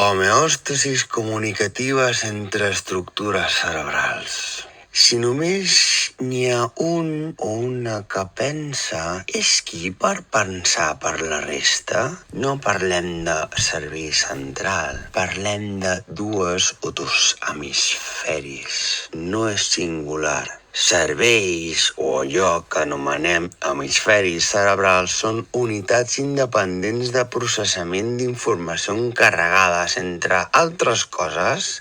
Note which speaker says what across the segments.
Speaker 1: Homeòstasis comunicatives entre estructures cerebrals. Si només n'hi ha un o una que pensa, és qui per pensar per la resta? No parlem de cervell central, parlem de dues o dos hemisferis. No és singular. Cervells, o allò que anomenem hemisferis cerebrals, són unitats independents de processament d'informació encarregades, entre altres coses,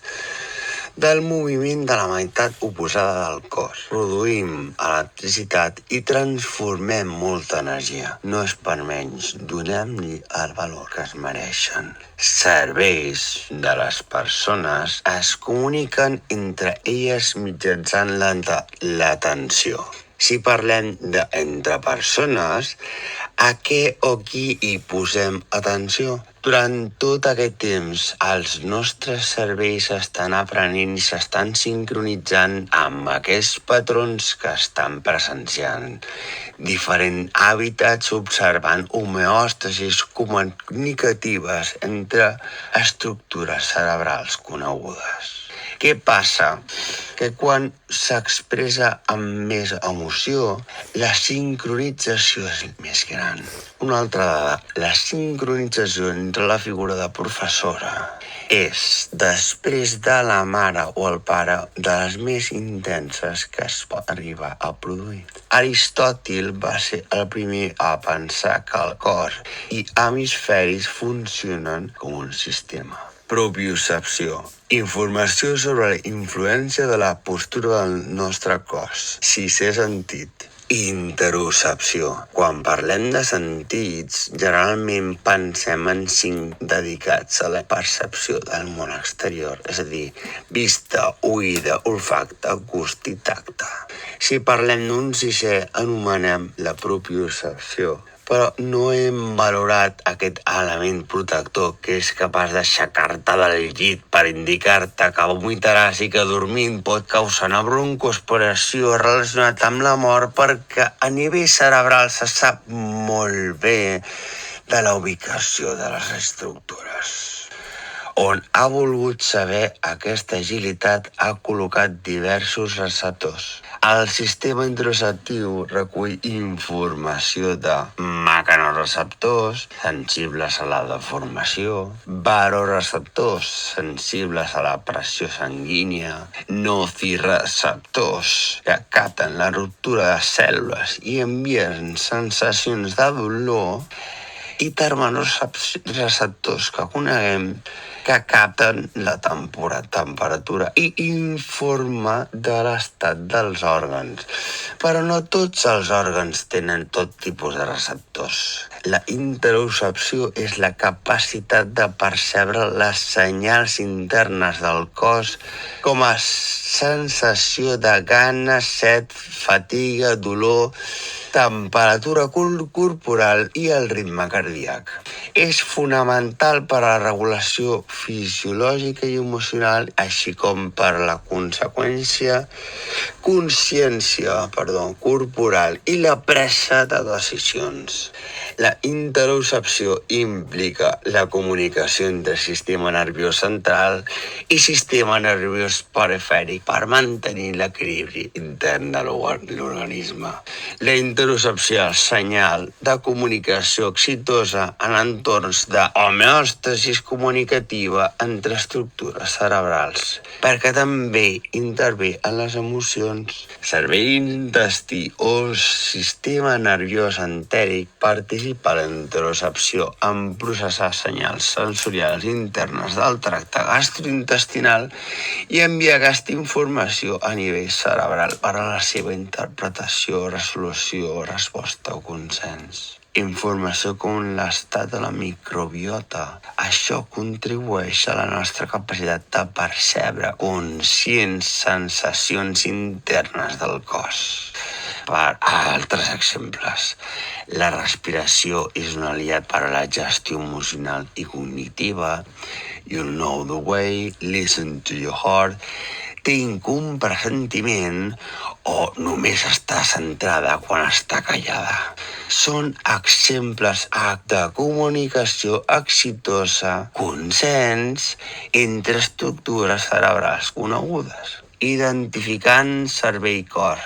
Speaker 1: del moviment de la meitat oposada del cos. Produïm electricitat i transformem molta energia. No és per menys, donem-li el valor que es mereixen. Cervells de les persones es comuniquen entre elles mitjançant l'atenció. Si parlem d'entre persones, a què o qui hi posem atenció? Durant tot aquest temps, els nostres cervells estan aprenent i s'estan sincronitzant amb aquests patrons que estan presenciant. Diferents hàbitats observant homeòstasis comunicatives entre estructures cerebrals conegudes. Què passa? Que quan s'expressa amb més emoció, la sincronització és més gran. Una altra dada, la sincronització entre la figura de professora és, després de la mare o el pare, de les més intenses que es pot arribar a produir. Aristòtil va ser el primer a pensar que el cos i hemisferis funcionen com un sistema. Propiocepció. Informació sobre la influència de la postura del nostre cos. Sisè sentit. Interocepció. Quan parlem de sentits, generalment pensem en 5 dedicats a la percepció del món exterior, és a dir, vista, oïda, olfacte, gust i tacte. Si parlem d'un sisè, anomenem la propiocepció. Però no hem valorat aquest element protector que és capaç d'aixecar-te del llit per indicar-te que vomitaràs i que dormint pot causar una broncoaspiració relacionat amb la mort, perquè a nivell cerebral se sap molt bé de la ubicació de les estructures. On ha volgut saber aquesta agilitat ha col·locat diversos receptors. El sistema interoceptiu recull informació de mecanorreceptors, sensibles a la deformació, baroreceptors, sensibles a la pressió sanguínia, nociceptors, que capten la ruptura de cèl·lules i envien sensacions de dolor, i termoreceptors que coneguem, que capten la temperatura i informa de l'estat dels òrgans. Però no tots els òrgans tenen tot tipus de receptors. La interocepció és la capacitat de percebre les senyals internes del cos com a sensació de gana, set, fatiga, dolor, temperatura corporal i el ritme cardíac. És fonamental per a la regulació fisiològica i emocional, així com per a la consciència corporal i la presa de decisions. La interocepció implica la comunicació entre sistema nerviós central i sistema nerviós perifèric per mantenir l'equilibri intern de l'organisme. La interocepció és senyal de comunicació exitosa en entorns d'homeòstasis comunicativa entre estructures cerebrals, perquè també intervé en les emocions. Cervell, intestí o sistema nerviós entèric participa en la interocepció en processar senyals sensorials internes del tracte gastrointestinal i enviar aquesta informació a nivell cerebral per a la seva interpretació, resolució, resposta o consens. Informació com l'estat de la microbiota. Això contribueix a la nostra capacitat de percebre conscients sensacions internes del cos. Per altres exemples, la respiració és un aliat per a la gestió emocional i cognitiva. You know the way, listen to your heart. tinc un pressentiment o només està centrada quan està callada. Són exemples de comunicació exitosa, consens entre estructures cerebrals conegudes. Identificant cervell-cor.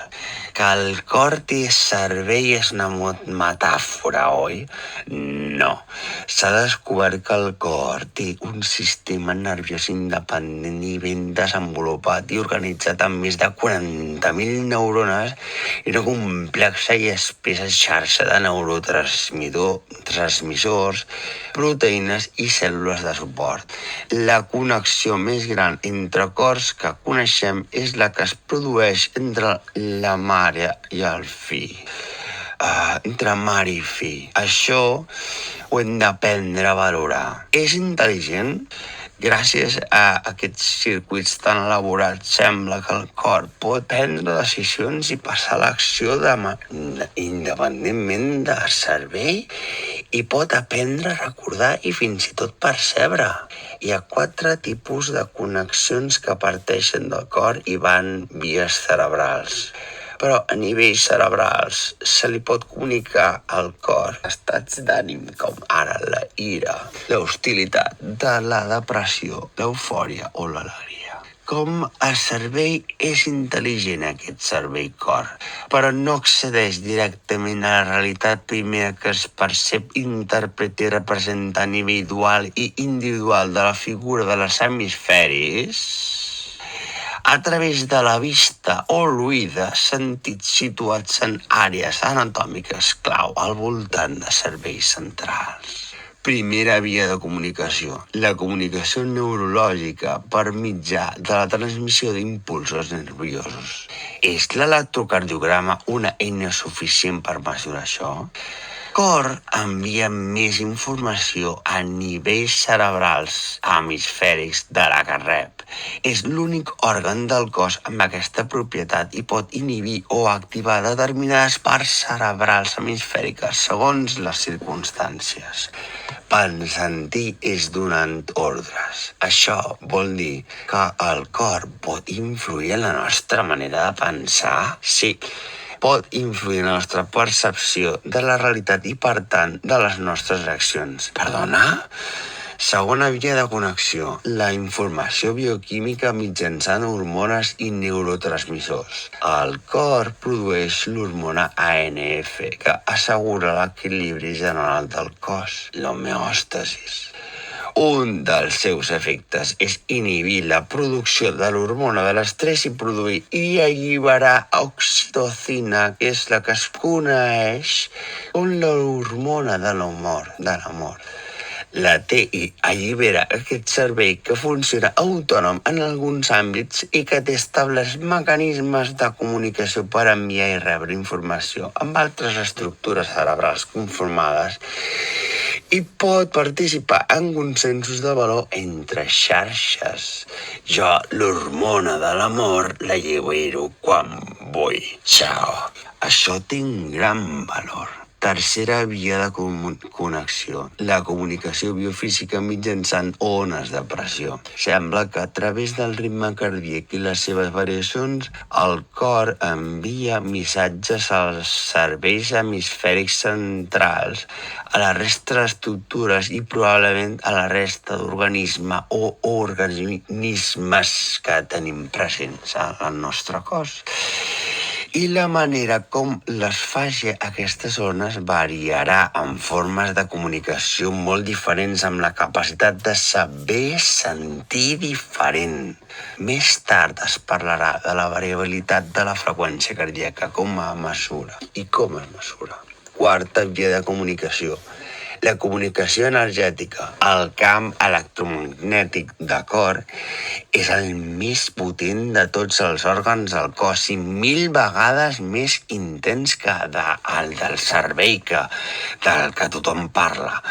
Speaker 1: Que el cor té cervell és una metàfora, oi? No. S'ha descobert que el cor té un sistema nerviós independent i ben desenvolupat i organitzat amb més de 40.000 neurones i una complexa i espessa xarxa de neurotransmissors, proteïnes i cèl·lules de suport. La connexió més gran entre cors que coneixem és la que es produeix entre la mare i el fill. Entre mare i fill. Això ho hem d'aprendre a valorar. És intel·ligent? Gràcies a aquests circuits tan elaborats, sembla que el cor pot prendre decisions i passar a l'acció independentment del cervell i pot aprendre a recordar i fins i tot percebre. Hi ha 4 tipus de connexions que parteixen del cor i van vies cerebrals. Però a nivells cerebrals se li pot comunicar al cor estats d'ànim com ara la ira, l'hostilitat, la depressió, l'eufòria o l'alegria. Com el cervell és intel·ligent, aquest cervell-cor, però no accedeix directament a la realitat primera que es percep, interpreta i representa a nivell dual i individual de la figura de les hemisferis, a través de la vista o l'oïda, sentits situats en àrees anatòmiques clau al voltant de cervells centrals. Primera via de comunicació, la comunicació neurològica per mitjà de la transmissió d'impulsos nerviosos. És l'electrocardiograma una eina suficient per mesurar això? Cor envia més informació a nivells cerebrals hemisfèrics de la que rep. És l'únic òrgan del cos amb aquesta propietat i pot inhibir o activar determinades parts cerebrals hemisfèriques segons les circumstàncies. Sentir és donant ordres. Això vol dir que el cor pot influir en la nostra manera de pensar? Sí. Pot influir en la nostra percepció de la realitat i, per tant, de les nostres reaccions. Perdona? Segona via de connexió, la informació bioquímica mitjançant hormones i neurotransmissors. El cor produeix l'hormona ANF, que assegura l'equilibri general del cos, l'homeòstasis. Un dels seus efectes és inhibir la producció de l'hormona de l'estrès i produir i alliberar oxitocina, que és la que es coneix com l'hormona de l'amor. La té i allibera aquest cervell que funciona autònom en alguns àmbits i que té estables mecanismes de comunicació per enviar i rebre informació amb altres estructures cerebrals conformades i pot participar en consensos de valor entre xarxes. Jo, l'hormona de l'amor, la llibero quan vull. Ciao. Això té un gran valor. Tercera via de connexió, la comunicació biofísica mitjançant ones de pressió. Sembla que a través del ritme cardíac i les seves variacions, el cor envia missatges als cervells hemisfèrics centrals, a la resta d'estructures i probablement a la resta d'organismes o organismes que tenim presents al nostre cos. I la manera com les faci aquestes ones variarà en formes de comunicació molt diferents amb la capacitat de saber sentir diferent. Més tard es parlarà de la variabilitat de la freqüència cardíaca com a mesura i com es mesura. Quarta via de comunicació. La comunicació energètica. El camp electromagnètic de cor és el més potent de tots els òrgans del cos i 1000 vegades més intens que el del cervell, del que tothom parla.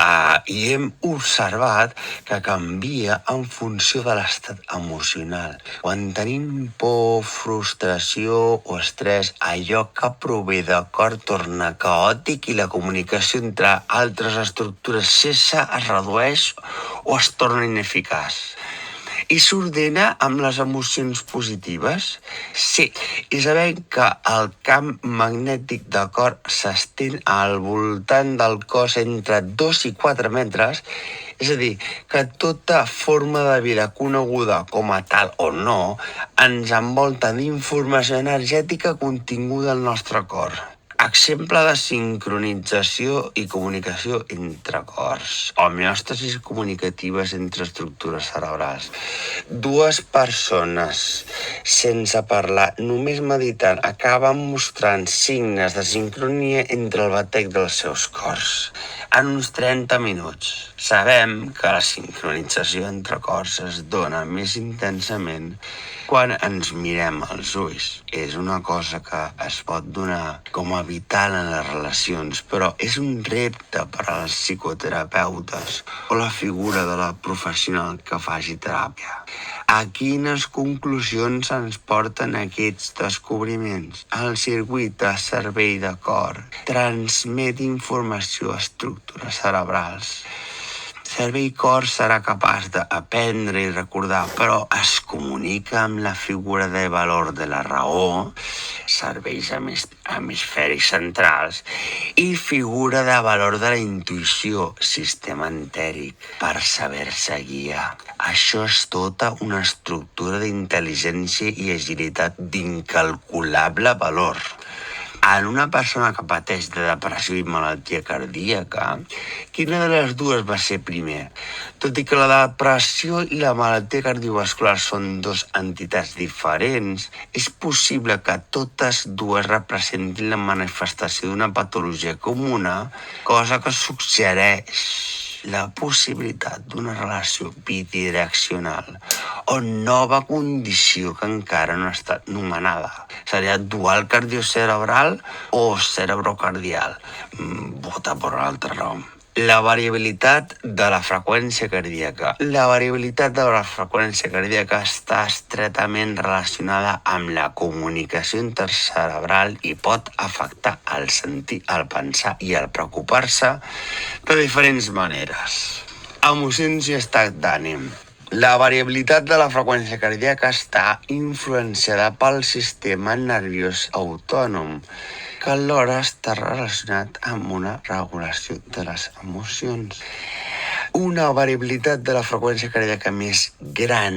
Speaker 1: I hem observat que canvia en funció de l'estat emocional. Quan tenim por, frustració o estrès, allò que prové del cor torna caòtic i la comunicació entre altres estructures cessa, es redueix o es torna ineficaç. I s'ordena amb les emocions positives? Sí, i sabem que el camp magnètic del cor s'estén al voltant del cos entre 2 i 4 metres, és a dir, que tota forma de vida coneguda com a tal o no ens envolta d'informació energètica continguda al nostre cor. Exemple de sincronització i comunicació entre cors. Homeòstasis comunicatives entre estructures cerebrals. Dues persones, sense parlar, només meditant, acaben mostrant signes de sincronia entre el batec dels seus cors. En uns 30 minuts. Sabem que la sincronització entre cors es dona més intensament quan ens mirem als ulls. És una cosa que es pot donar com a vital en les relacions, però és un repte per als psicoterapeutes o la figura de la professional que faci teràpia. A quines conclusions ens porten aquests descobriments? El circuit de cervell de cor transmet informació a estructures cerebrals. Cervell-cor serà capaç d'aprendre i recordar, però es comunica amb la figura de valor de la raó, serveis hemisfèrics centrals, i figura de valor de la intuïció, sistema entèric, per saber-se guiar. Això és tota una estructura d'intel·ligència i agilitat d'incalculable valor. En una persona que pateix de depressió i malaltia cardíaca, quina de les dues va ser primer? Tot i que la depressió i la malaltia cardiovascular són dues entitats diferents, és possible que totes dues representin la manifestació d'una patologia comuna, cosa que suggereix la possibilitat d'una relació bidireccional o nova condició que encara no ha estat nomenada. Seria dual cardiocerebral o cerebrocardial. Vota per un altre nom. La variabilitat de la freqüència cardíaca. La variabilitat de la freqüència cardíaca està estretament relacionada amb la comunicació intercerebral i pot afectar el sentir, el pensar i el preocupar-se de diferents maneres. Emocions i estat d'ànim. La variabilitat de la freqüència cardíaca està influenciada pel sistema nerviós autònom, que alhora està relacionat amb una regulació de les emocions. Una variabilitat de la freqüència cardíaca més gran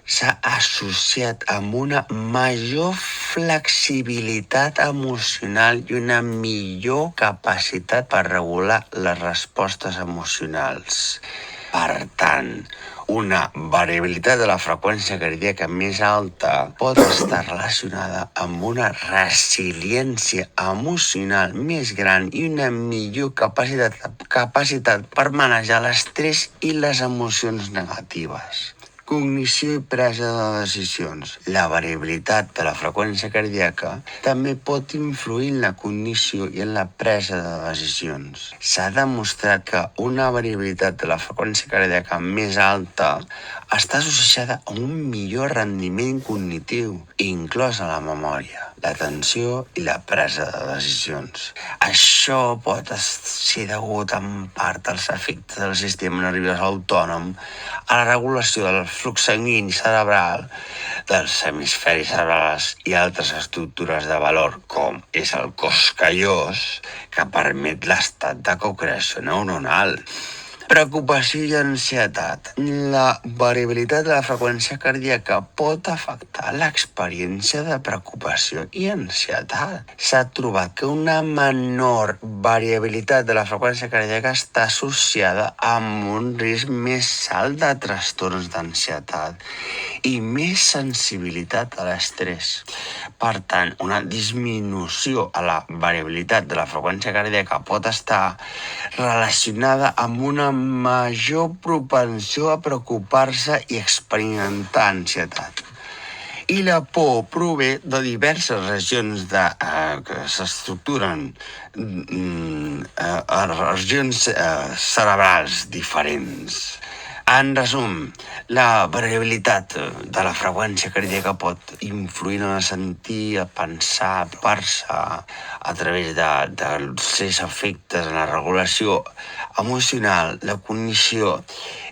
Speaker 1: s'ha associat amb una major flexibilitat emocional i una millor capacitat per regular les respostes emocionals. Per tant, una variabilitat de la freqüència cardíaca més alta pot estar relacionada amb una resiliència emocional més gran i una millor capacitat per manejar l'estrès i les emocions negatives. Cognició i presa de decisions. La variabilitat de la freqüència cardíaca també pot influir en la cognició i en la presa de decisions. S'ha demostrat que una variabilitat de la freqüència cardíaca més alta està associada a un millor rendiment cognitiu, inclosa la memòria, l'atenció i la presa de decisions. Això pot ser degut en part als efectes del sistema nerviós autònom, a la regulació del flux sanguini cerebral, dels hemisferis cerebrals i altres estructures de valor, com és el cos callós, que permet l'estat de cocreació neuronal. Preocupació i ansietat. La variabilitat de la freqüència cardíaca pot afectar l'experiència de preocupació i ansietat. S'ha trobat que una menor variabilitat de la freqüència cardíaca està associada amb un risc més alt de trastorns d'ansietat i més sensibilitat a l'estrès. Per tant, una disminució a la variabilitat de la freqüència cardíaca pot estar relacionada amb una major propensió a preocupar-se i experimentar ansietat. I la por prové de diverses regions que s'estructuren a regions cerebrals diferents. En resum, la variabilitat de la freqüència cardíaca pot influir en el sentir, a pensar, a preocupar-se a través dels seus efectes en la regulació emocional, la cognició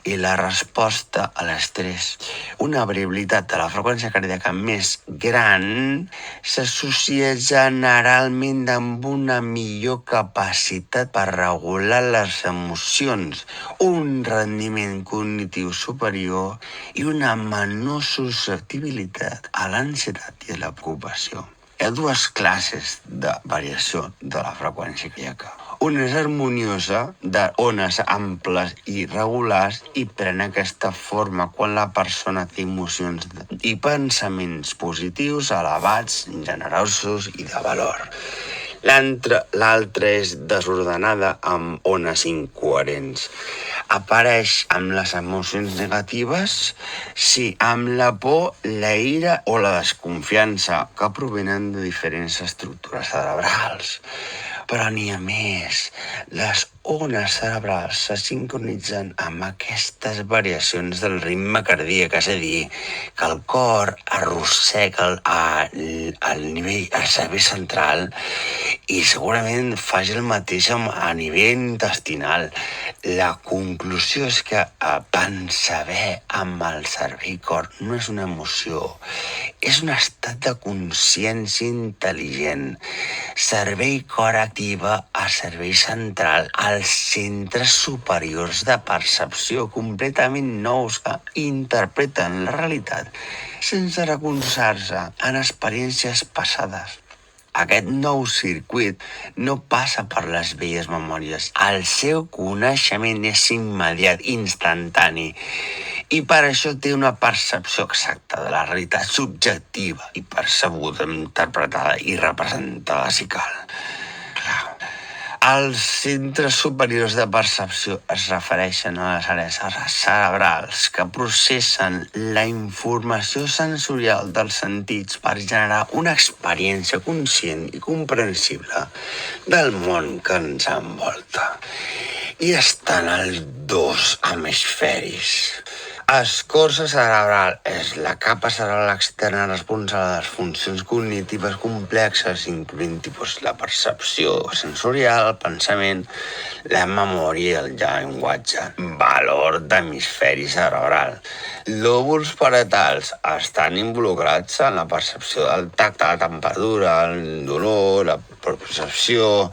Speaker 1: i la resposta a l'estrès. Una variabilitat de la freqüència cardíaca més gran s'associa generalment amb una millor capacitat per regular les emocions, un rendiment cognitiu superior i una menor susceptibilitat a l'ansietat i a la preocupació. Hi ha dues classes de variació de la freqüència cardíaca. Una és harmoniosa, d'ones amples i regulars, i pren aquesta forma quan la persona té emocions i pensaments positius, elevats, generosos i de valor. L'altra és desordenada amb ones incoherents. Apareix amb les emocions negatives, sí, amb la por, la ira o la desconfiança, que provenen de diferents estructures cerebrals. Però n'hi ha més. Les ones cerebrals se sincronitzen amb aquestes variacions del ritme cardíac, és a dir, que el cor arrossega al nivell al cervell central i segurament faci el mateix a nivell intestinal. La conclusió és que pensar bé amb el cervell-cor no és una emoció, és un estat de consciència intel·ligent. Cervell-cor activa a cervell central els centres superiors de percepció completament nous que interpreten la realitat sense recolzar-se en experiències passades. Aquest nou circuit no passa per les velles memòries. El seu coneixement és immediat, instantani, i per això té una percepció exacta de la realitat subjectiva i percebuda, interpretada i representada si cal. Els centres superiors de percepció es refereixen a les àrees cerebrals que processen la informació sensorial dels sentits per generar una experiència conscient i comprensible del món que ens envolta. I estan els dos hemisferis. Escorça cerebral és la capa cerebral externa responsable de les funcions cognitives complexes, incloent la percepció sensorial, el pensament, la memòria i el llenguatge. Valor d'hemisferi cerebral. Lòbuls parietals estan involucrats en la percepció del tacte, la temperatura, el dolor, la percepció,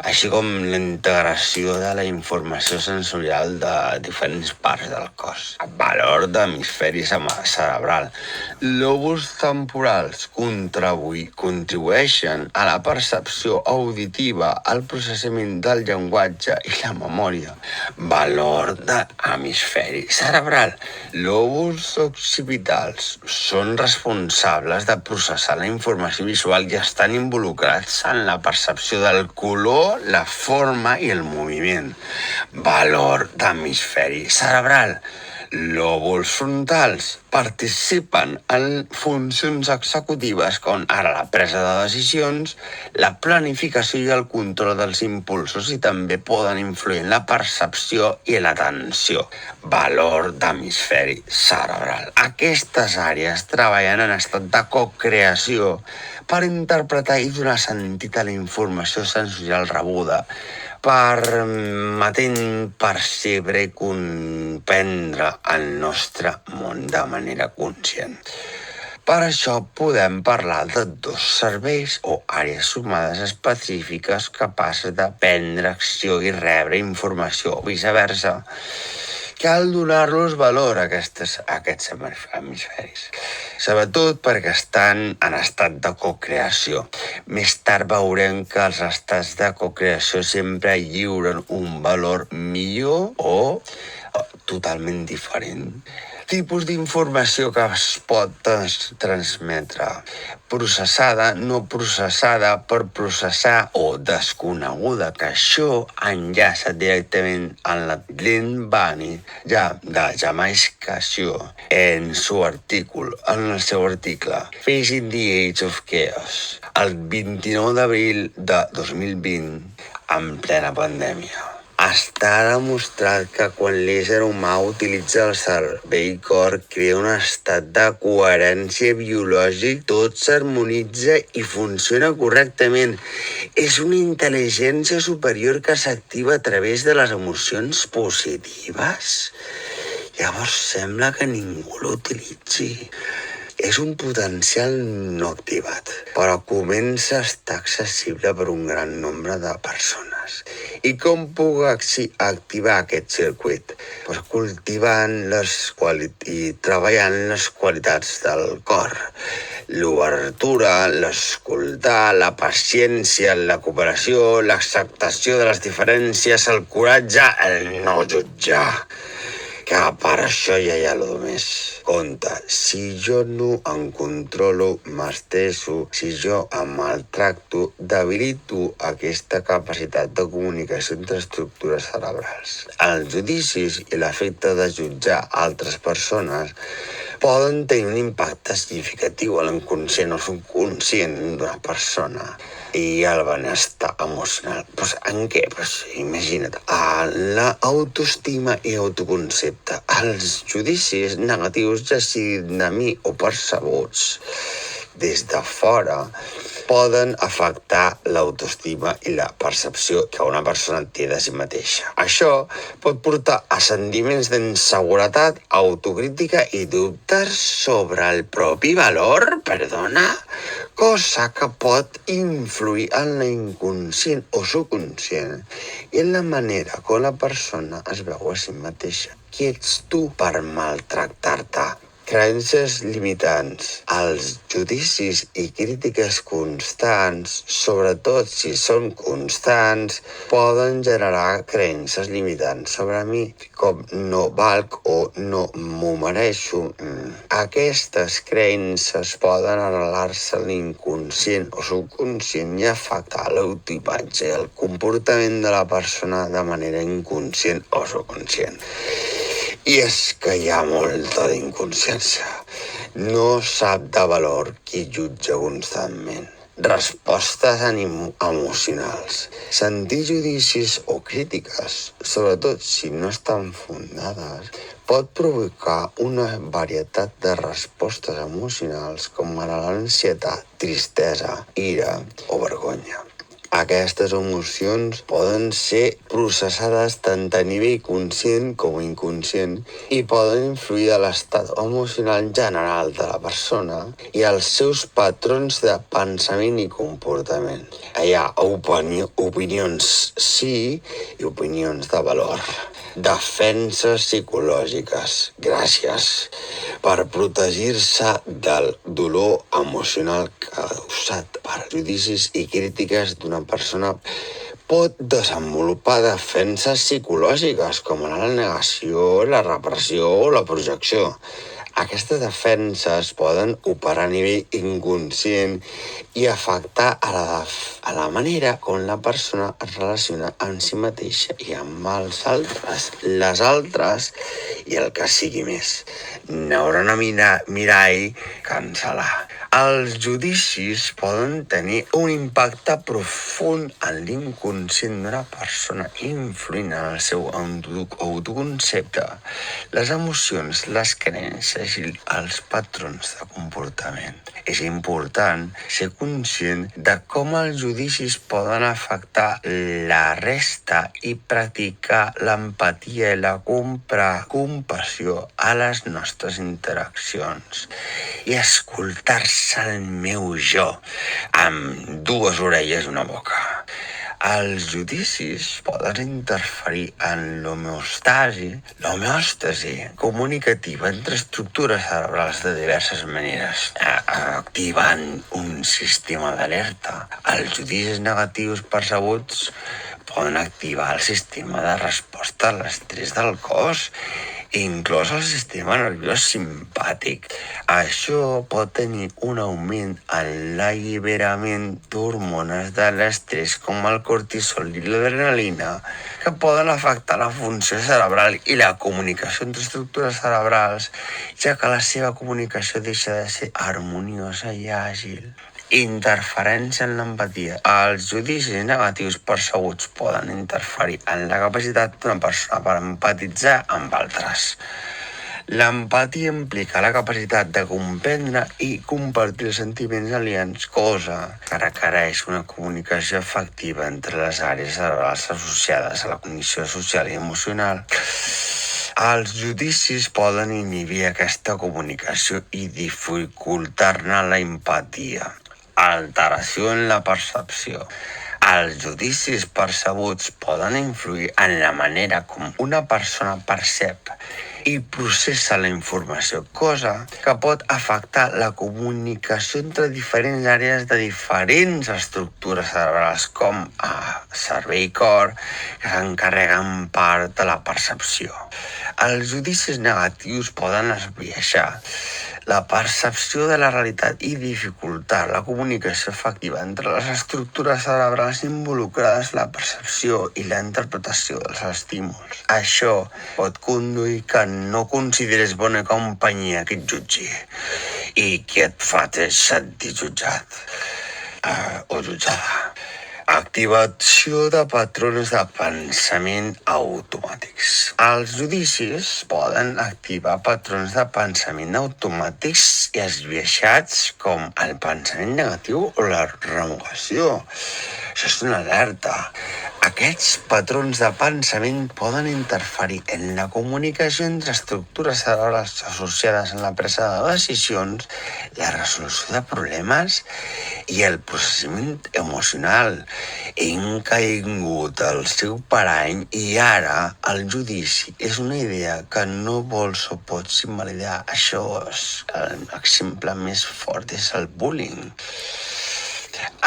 Speaker 1: així com la integració de la informació sensorial de diferents parts del cos. Valor d'hemisferi cerebral. Lòbuls temporals contribueixen a la percepció auditiva, al processament del llenguatge i la memòria. Valor d'hemisferi cerebral. Lòbuls occipitals són responsables de processar la informació visual i estan involucrats en la percepció del color, la forma i el moviment. Valor d'hemisferi cerebral. Lòbuls frontals participen en funcions executives com ara la presa de decisions, la planificació i el control dels impulsos, i també poden influir en la percepció i l'atenció. Valor d'hemisferi cerebral. Aquestes àrees treballen en estat de cocreació per interpretar i donar sentit a la informació sensorial rebuda, permetent percebre i comprendre el nostre món de manera conscient. Per això podem parlar de dos cervells o àrees sumades específiques capaces de prendre acció i rebre informació o viceversa. Cal donar-los valor a aquests hemisferis, sobretot perquè estan en estat de cocreació. Més tard veurem que els estats de cocreació sempre lliuren un valor millor o totalment diferent. Tipus d'informació que es pot transmetre: processada, no processada, per processar o desconeguda, que això enllaça directament en la Lynn Bunny de Jamaicació en el seu article Facing the Age of Chaos, el 29 d'abril de 2020, en plena pandèmia. Està demostrat que quan l'ésser humà utilitza el cervell-cor crea un estat de coherència biològic, tot s'harmonitza i funciona correctament. És una intel·ligència superior que s'activa a través de les emocions positives. Llavors sembla que ningú l'utilitzi. És un potencial no activat, però comença a estar accessible per un gran nombre de persones. I com puc activar aquest circuit? Pues cultivant i treballant les qualitats del cor. L'obertura, l'escoltar, la paciència, la cooperació, l'acceptació de les diferències, el coratge, el no jutjar. Que a part això ja hi ha el més. Compte, si jo no em controlo, m'estresso, si jo em maltracto, debilito aquesta capacitat de comunicació entre estructures cerebrals. Els judicis i l'efecte de jutjar altres persones poden tenir un impacte significatiu a l'inconscient o subconscient d'una persona i el benestar emocional. Pues, en què? Pues, imagina't, l'autoestima i autoconcepte. Els judicis negatius, ja siguin de mi o percebuts des de fora, poden afectar l'autoestima i la percepció que una persona té de si mateixa. Això pot portar a sentiments d'inseguretat, autocrítica i dubtes sobre el propi valor, cosa que pot influir en l'inconscient o subconscient i en la manera com la persona es veu a si mateixa. Qui ets tu per maltractar-te? Creences limitants. Els judicis i crítiques constants, sobretot si són constants, poden generar creences limitants sobre mi, com no valc o no m'ho mereixo. Aquestes creences poden arrelar-se a l'inconscient o subconscient i afectar l'autoimatge i el comportament de la persona de manera inconscient o subconscient. I és que hi ha molta d'inconsciència. No sap de valor qui jutja constantment. Respostes emocionals. Sentir judicis o crítiques, sobretot si no estan fundades, pot provocar una varietat de respostes emocionals com ara l'ansietat, tristesa, ira o vergonya. Aquestes emocions poden ser processades tant a nivell conscient com inconscient i poden influir a l'estat emocional general de la persona i als seus patrons de pensament i comportament. Hi ha opinions sí i opinions de valor. Defenses psicològiques. Gràcies per protegir-se del dolor emocional causat per judicis i crítiques d'una persona. Pot desenvolupar defenses psicològiques com la negació, la repressió o la projecció. Aquestes defenses poden operar a nivell inconscient i afectar a la manera com la persona es relaciona amb si mateixa i amb els altres, les altres i el que sigui més. Neurona mirall, cancel·lar. Els judicis poden tenir un impacte profund en l'inconscient d'una persona, influint en el seu autoconcepte, les emocions, les creences i els patrons de comportament. És important ser conscient de com els judicis poden afectar la resta i practicar l'empatia i la compassió a les nostres interaccions i escoltar-se el meu jo amb dues orelles i una boca. Els judicis poden interferir en l'homeòstasi comunicativa entre estructures cerebrals de diverses maneres, activant un sistema d'alerta. Els judicis negatius percebuts poden activar el sistema de resposta a l'estrès del cos, inclòs el sistema nerviós simpàtic. Això pot tenir un augment en l'alliberament d'hormones de l'estrès com el cortisol i l'adrenalina, que poden afectar la funció cerebral i la comunicació entre estructures cerebrals, ja que la seva comunicació deixa de ser harmoniosa i àgil. Interferència en l'empatia. Els judicis negatius percebuts poden interferir en la capacitat d'una persona per empatitzar amb altres. L'empatia implica la capacitat de comprendre i compartir els sentiments aliens, cosa que requereix una comunicació efectiva entre les àrees cerebrals associades a la cognició social i emocional. Els judicis poden inhibir aquesta comunicació i dificultar-ne la empatia. Alteració en la percepció. Els judicis percebuts poden influir en la manera com una persona percep i processa la informació, cosa que pot afectar la comunicació entre diferents àrees de diferents estructures cerebrals, com cervell i cor, que s'encarreguen part de la percepció. Els judicis negatius poden esbiaixar la percepció de la realitat i dificultar la comunicació efectiva entre les estructures cerebrals involucrades en la percepció i la interpretació dels estímuls. Això pot conduir que no consideres bona companyia qui et jutgi i que et fa sentir jutjat o jutjada. Activació de patrons de pensament automàtics. Els judicis poden activar patrons de pensament automàtics i esbiaixats com el pensament negatiu o la revocació. Això és una alerta. Aquests patrons de pensament poden interferir en la comunicació entre estructures cerebrals associades en la presa de decisions, la resolució de problemes i el processament emocional. Hem caigut al seu parany i ara el judici és una idea que no vols o pots invalidar. Això és l'exemple més fort és el bullying.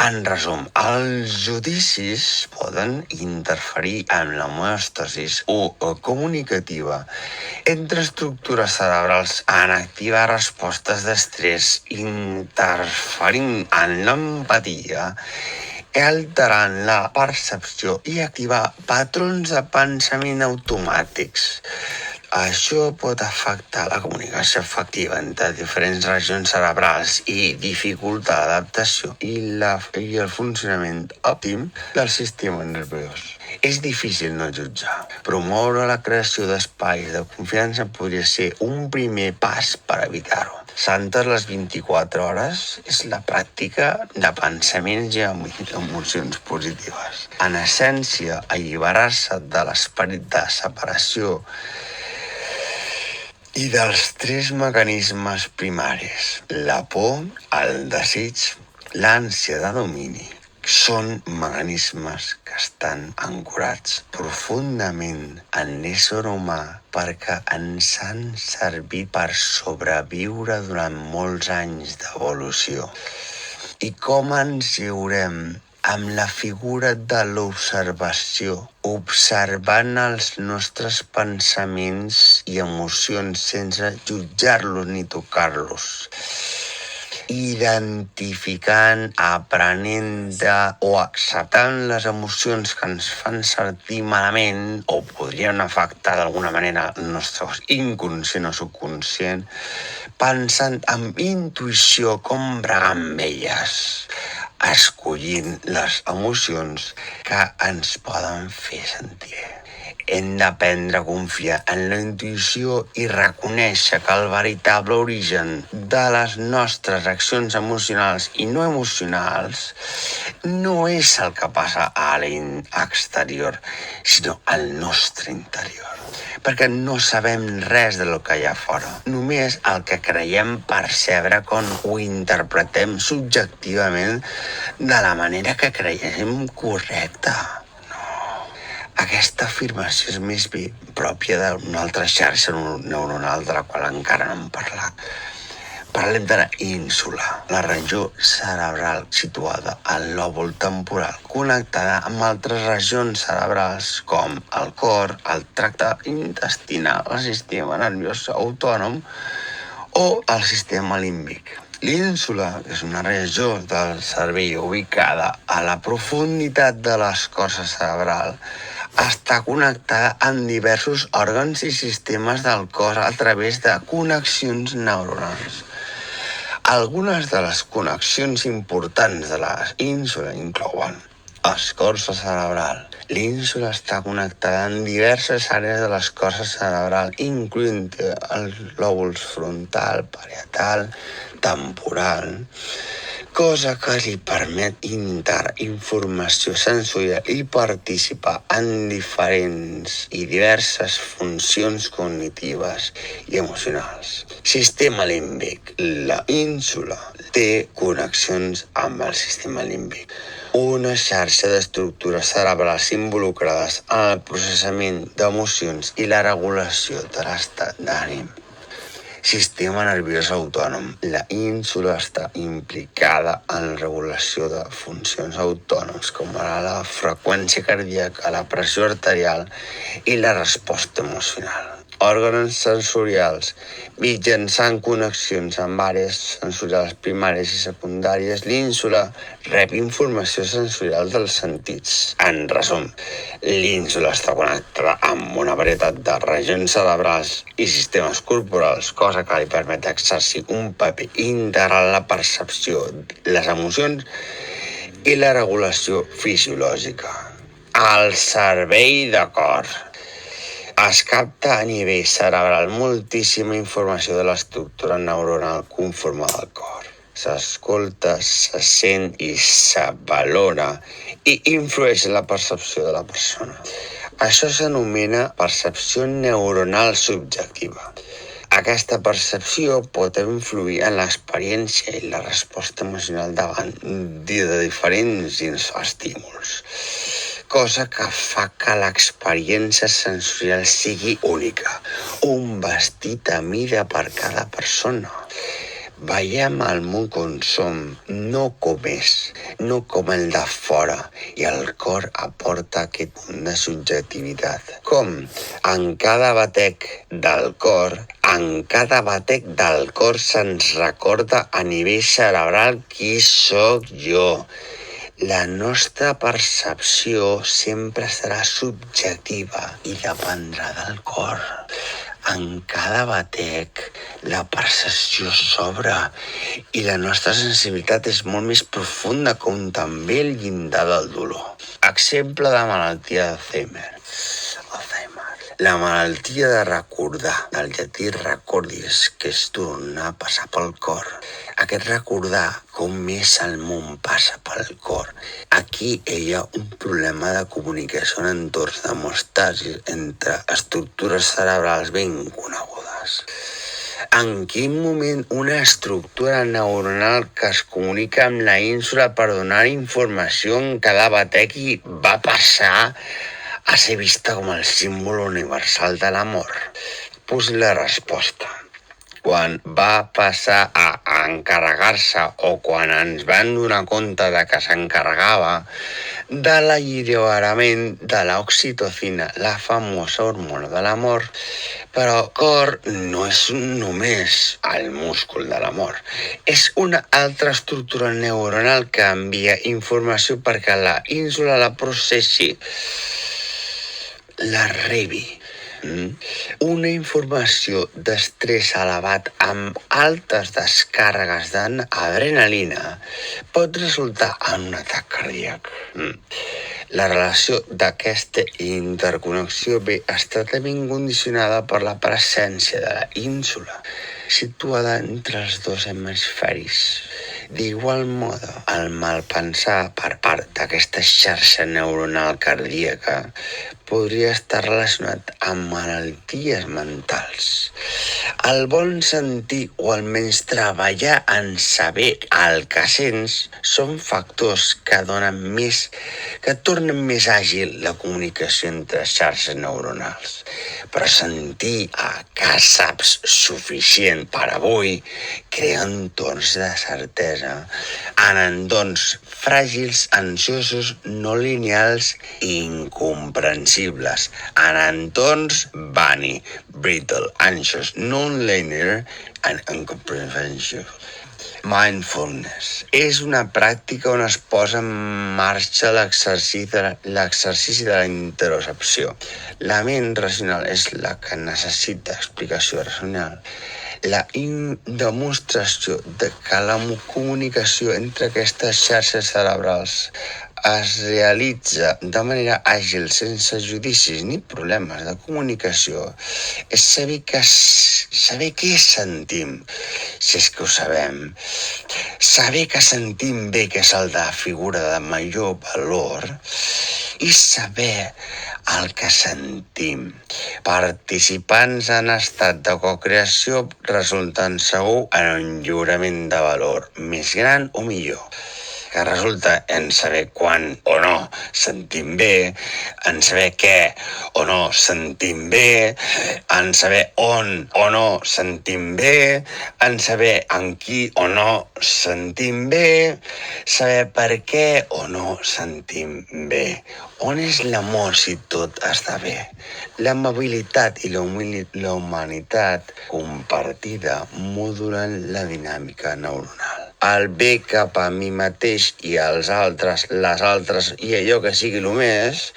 Speaker 1: En resum, els judicis poden interferir en l'homeostasis comunicativa entre estructures cerebrals en activar respostes d'estrès, interferint en l'empatia, alterant la percepció i activar patrons de pensament automàtics. Això pot afectar la comunicació efectiva entre diferents regions cerebrals i dificultar l'adaptació i el funcionament òptim del sistema nerviós. És difícil no jutjar. Promoure la creació d'espais de confiança podria ser un primer pas per evitar-ho. Santes les 24 hores és la pràctica de pensaments i emocions positives. En essència, alliberar-se de l'esperit de separació i dels 3 mecanismes primaris, la por, el desig, l'ànsia de domini, són mecanismes que estan ancorats profundament en l'ésser humà perquè ens han servit per sobreviure durant molts anys d'evolució. I com ens lliurem amb la figura de l'observació, observant els nostres pensaments i emocions sense jutjar-los ni tocar-los, identificant, aprenent o acceptant les emocions que ens fan sentir malament o podrien afectar d'alguna manera el nostre inconscient o subconscient, pensant amb intuïció com bregar amb elles, escollint les emocions que ens poden fer sentir bé. Hem d'aprendre a confiar en la intuïció i reconèixer que el veritable origen de les nostres accions emocionals i no emocionals no és el que passa a l'exterior, sinó al nostre interior. Perquè no sabem res de lo que hi ha fora, només el que creiem percebre quan ho interpretem subjectivament de la manera que creiem correcta. Aquesta afirmació és més bé pròpia d'una altra xarxa neuronal de la qual encara no hem parlat. Parlem de la ínsula, la regió cerebral situada al lòbul temporal, connectada amb altres regions cerebrals com el cor, el tracte intestinal, el sistema nerviós autònom o el sistema límbic. L'ínsula és una regió del cervell ubicada a la profunditat de l'escorça cerebral. Està connectada amb diversos òrgans i sistemes del cos a través de connexions neuronals. Algunes de les connexions importants de la ínsula inclouen escorça cerebral. L'ínsula està connectada en diverses àrees de l'escorça cerebral, incloent els lòbuls frontal, parietal, temporal, cosa que li permet integrar informació sensorial i participar en diferents i diverses funcions cognitives i emocionals. Sistema límbic. La ínsula té connexions amb el sistema límbic, una xarxa d'estructures cerebrals involucrades en el processament d'emocions i la regulació de l'estat d'ànim. Sistema nerviós autònom. La ínsula està implicada en la regulació de funcions autònomes com ara la freqüència cardíaca, la pressió arterial i la resposta emocional. Òrgans sensorials. Mitjançant connexions amb àrees sensorials primàries i secundàries, l'ínsula rep informació sensorial dels sentits. En resum, l'ínsula està connectada amb una varietat de regions cerebrals i sistemes corporals, cosa que li permet exercir un paper integral en la percepció, les emocions i la regulació fisiològica. El servei de cor. Es capta a nivell cerebral moltíssima informació de l'estructura neuronal conformada al cor. S'escolta, se sent i se valora i influeix en la percepció de la persona. Això s'anomena percepció neuronal subjectiva. Aquesta percepció pot influir en l'experiència i la resposta emocional davant de diferents estímuls, cosa que fa que l'experiència sensorial sigui única, un vestit a mida per cada persona. Veiem el món com som, no com és, no com el de fora, i el cor aporta aquest punt de subjectivitat. Com en cada batec del cor se'ns recorda a nivell cerebral qui sóc jo. La nostra percepció sempre serà subjectiva i dependrà del cor. En cada batec la percepció s'obre i la nostra sensibilitat és molt més profunda, com també el llindar del dolor. Exemple de malaltia d'Alzheimer. La malaltia de recordar, del llatí recordis, que és tornar a passar pel cor. Aquest recordar com més el món passa pel cor. Aquí hi ha un problema de comunicació en entorns d'hemòstasis entre estructures cerebrals ben conegudes. En quin moment una estructura neuronal que es comunica amb la ínsula per donar informació en cada batec va passar a ser vista com el símbol universal de l'amor? Possible resposta. Quan va passar a encarregar-se o quan ens van donar compte de que s'encarregava de l'alliberament de l'oxitocina, la famosa hormona de l'amor. Però el cor no és només el múscul de l'amor, és una altra estructura neuronal que envia informació perquè la ínsula la processi, la rebi. Una informació d'estrès elevat amb altes descàrregues d'adrenalina pot resultar en un atac cardíac. La relació d'aquesta interconnexió està també condicionada per la presència de la ínsula, situada entre els dos hemisferis. D'igual modo, el malpensar per part d'aquesta xarxa neuronal cardíaca podria estar relacionat amb malalties mentals. El bon sentir o almenys treballar en saber el que sents són factors que tornen més àgil la comunicació entre xarxes neuronals. Però sentir que saps suficient per avui crea entorns de certesa en entorns fràgils, ansiosos, no lineals i incomprensibles, en entorns bunny, brittle, anxious, non-linear and incomprehensible. Mindfulness és una pràctica on es posa en marxa l'exercici de la interocepció. La ment racional és la que necessita explicació racional. La demostració de que la comunicació entre aquestes xarxes cerebrals es realitza de manera àgil, sense judicis ni problemes de comunicació, és saber què sentim, si és que ho sabem. Saber que sentim bé, que és el de figura de major valor, i saber el que sentim. Participants en estat de cocreació resulten segur en un lliurament de valor més gran o millor, que resulta en saber quan o no sentim bé, en saber què o no sentim bé, en saber on o no sentim bé, en saber en qui o no sentim bé, saber per què o no sentim bé. On és l'amor si tot està bé? L'amabilitat i la humanitat compartida modulen la dinàmica neuronal. El bé cap a mi mateix i els altres, les altres i allò que sigui el més,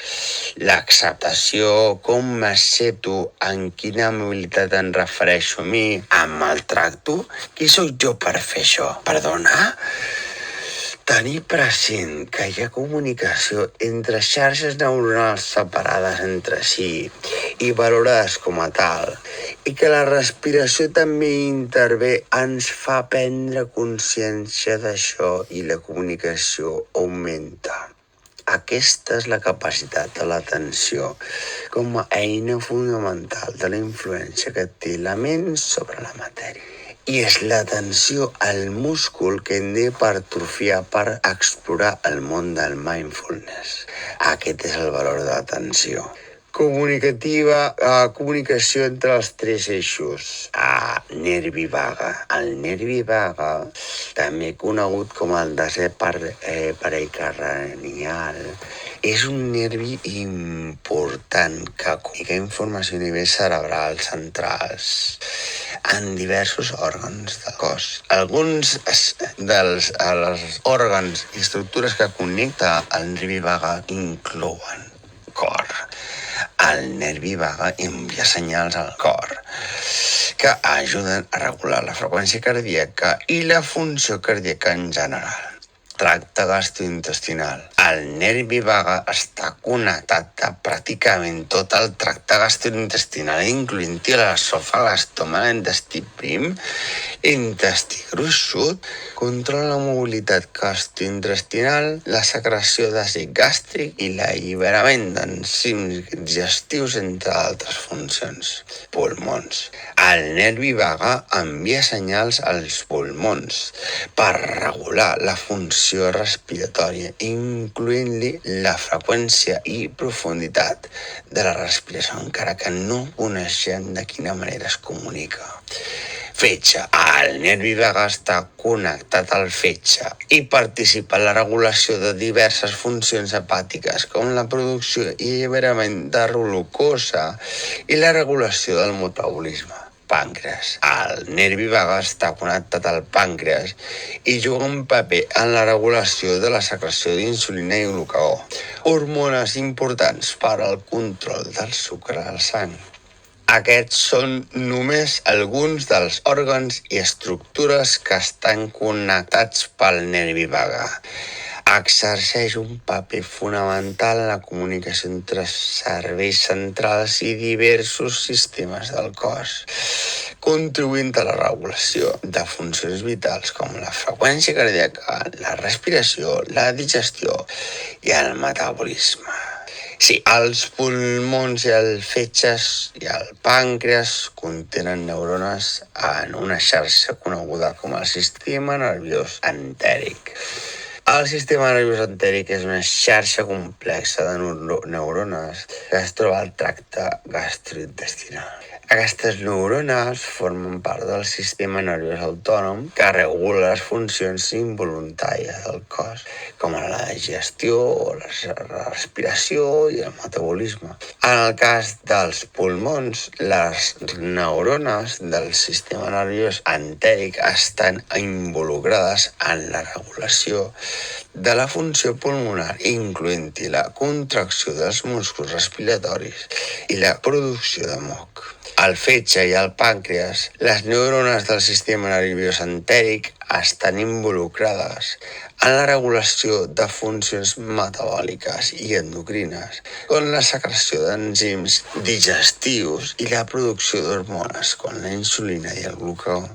Speaker 1: l'acceptació, com m'accepto, en quina amabilitat em refereixo a mi, em maltracto, qui sóc jo per fer això? Perdonar? Tenir present que hi ha comunicació entre xarxes neuronals separades entre si i valorades com a tal, i que la respiració també intervé, ens fa prendre consciència d'això i la comunicació augmenta. Aquesta és la capacitat de l'atenció com a eina fonamental de la influència que té la ment sobre la matèria. I és l'atenció al múscul que hem d'hipertrofiar per explorar el món del mindfulness. Aquest és el valor de l'atenció. Comunicació entre els tres eixos. Nervi vaga. El nervi vaga, també conegut com el desè pericranial, és un nervi important que comunica informació a nivell cerebral centrals en diversos òrgans del cos. Alguns dels òrgans i estructures que connecta el nervi vaga inclouen cor. El nervi vaga envia senyals al cor que ajuden a regular la freqüència cardíaca i la funció cardíaca en general. Tracte gastrointestinal. El nervi vaga està connectat a pràcticament tot el tracte gastrointestinal, incloent-hi l'esòfag, l'estómac, l'intestí prim, intestí gruixut, controla la mobilitat gastrointestinal, la secreció d'àcid gàstric i l'alliberament d'enzims digestius, entre altres funcions. Pulmons. El nervi vaga envia senyals als pulmons per regular la funció respiratòria, incloent-li la freqüència i profunditat de la respiració, encara que no coneixem de quina manera es comunica. Fetge. El nervi vaga està connectat al fetge i participa en la regulació de diverses funcions hepàtiques, com la producció i alliberament de glucosa i la regulació del metabolisme. Pàncreas. El nervi vaga està connectat al pàncreas i juga un paper en la regulació de la secreció d'insulina i glucagó, hormones importants per al control del sucre al sang. Aquests són només alguns dels òrgans i estructures que estan connectats pel nervi vaga. Exerceix un paper fonamental en la comunicació entre serveis centrals i diversos sistemes del cos, contribuint a la regulació de funcions vitals com la freqüència cardíaca, la respiració, la digestió i el metabolisme. Sí, els pulmons i els fetges i el pàncreas contenen neurones en una xarxa coneguda com el sistema nerviós entèric. El sistema nerviós entèric és una xarxa complexa de neurones que es troba al tracte gastrointestinal. Aquestes neurones formen part del sistema nerviós autònom que regula les funcions involuntàries del cos, com la digestió, la respiració i el metabolisme. En el cas dels pulmons, les neurones del sistema nerviós entèric estan involucrades en la regulació de la funció pulmonar, incloent-hi la contracció dels músculs respiratoris i la producció de moc. Al fetge i al pàncreas, les neurones del sistema nerviós entèric estan involucrades en la regulació de funcions metabòliques i endocrines, com la secreció d'enzims digestius i la producció d'hormones, com la insulina i el glucagó.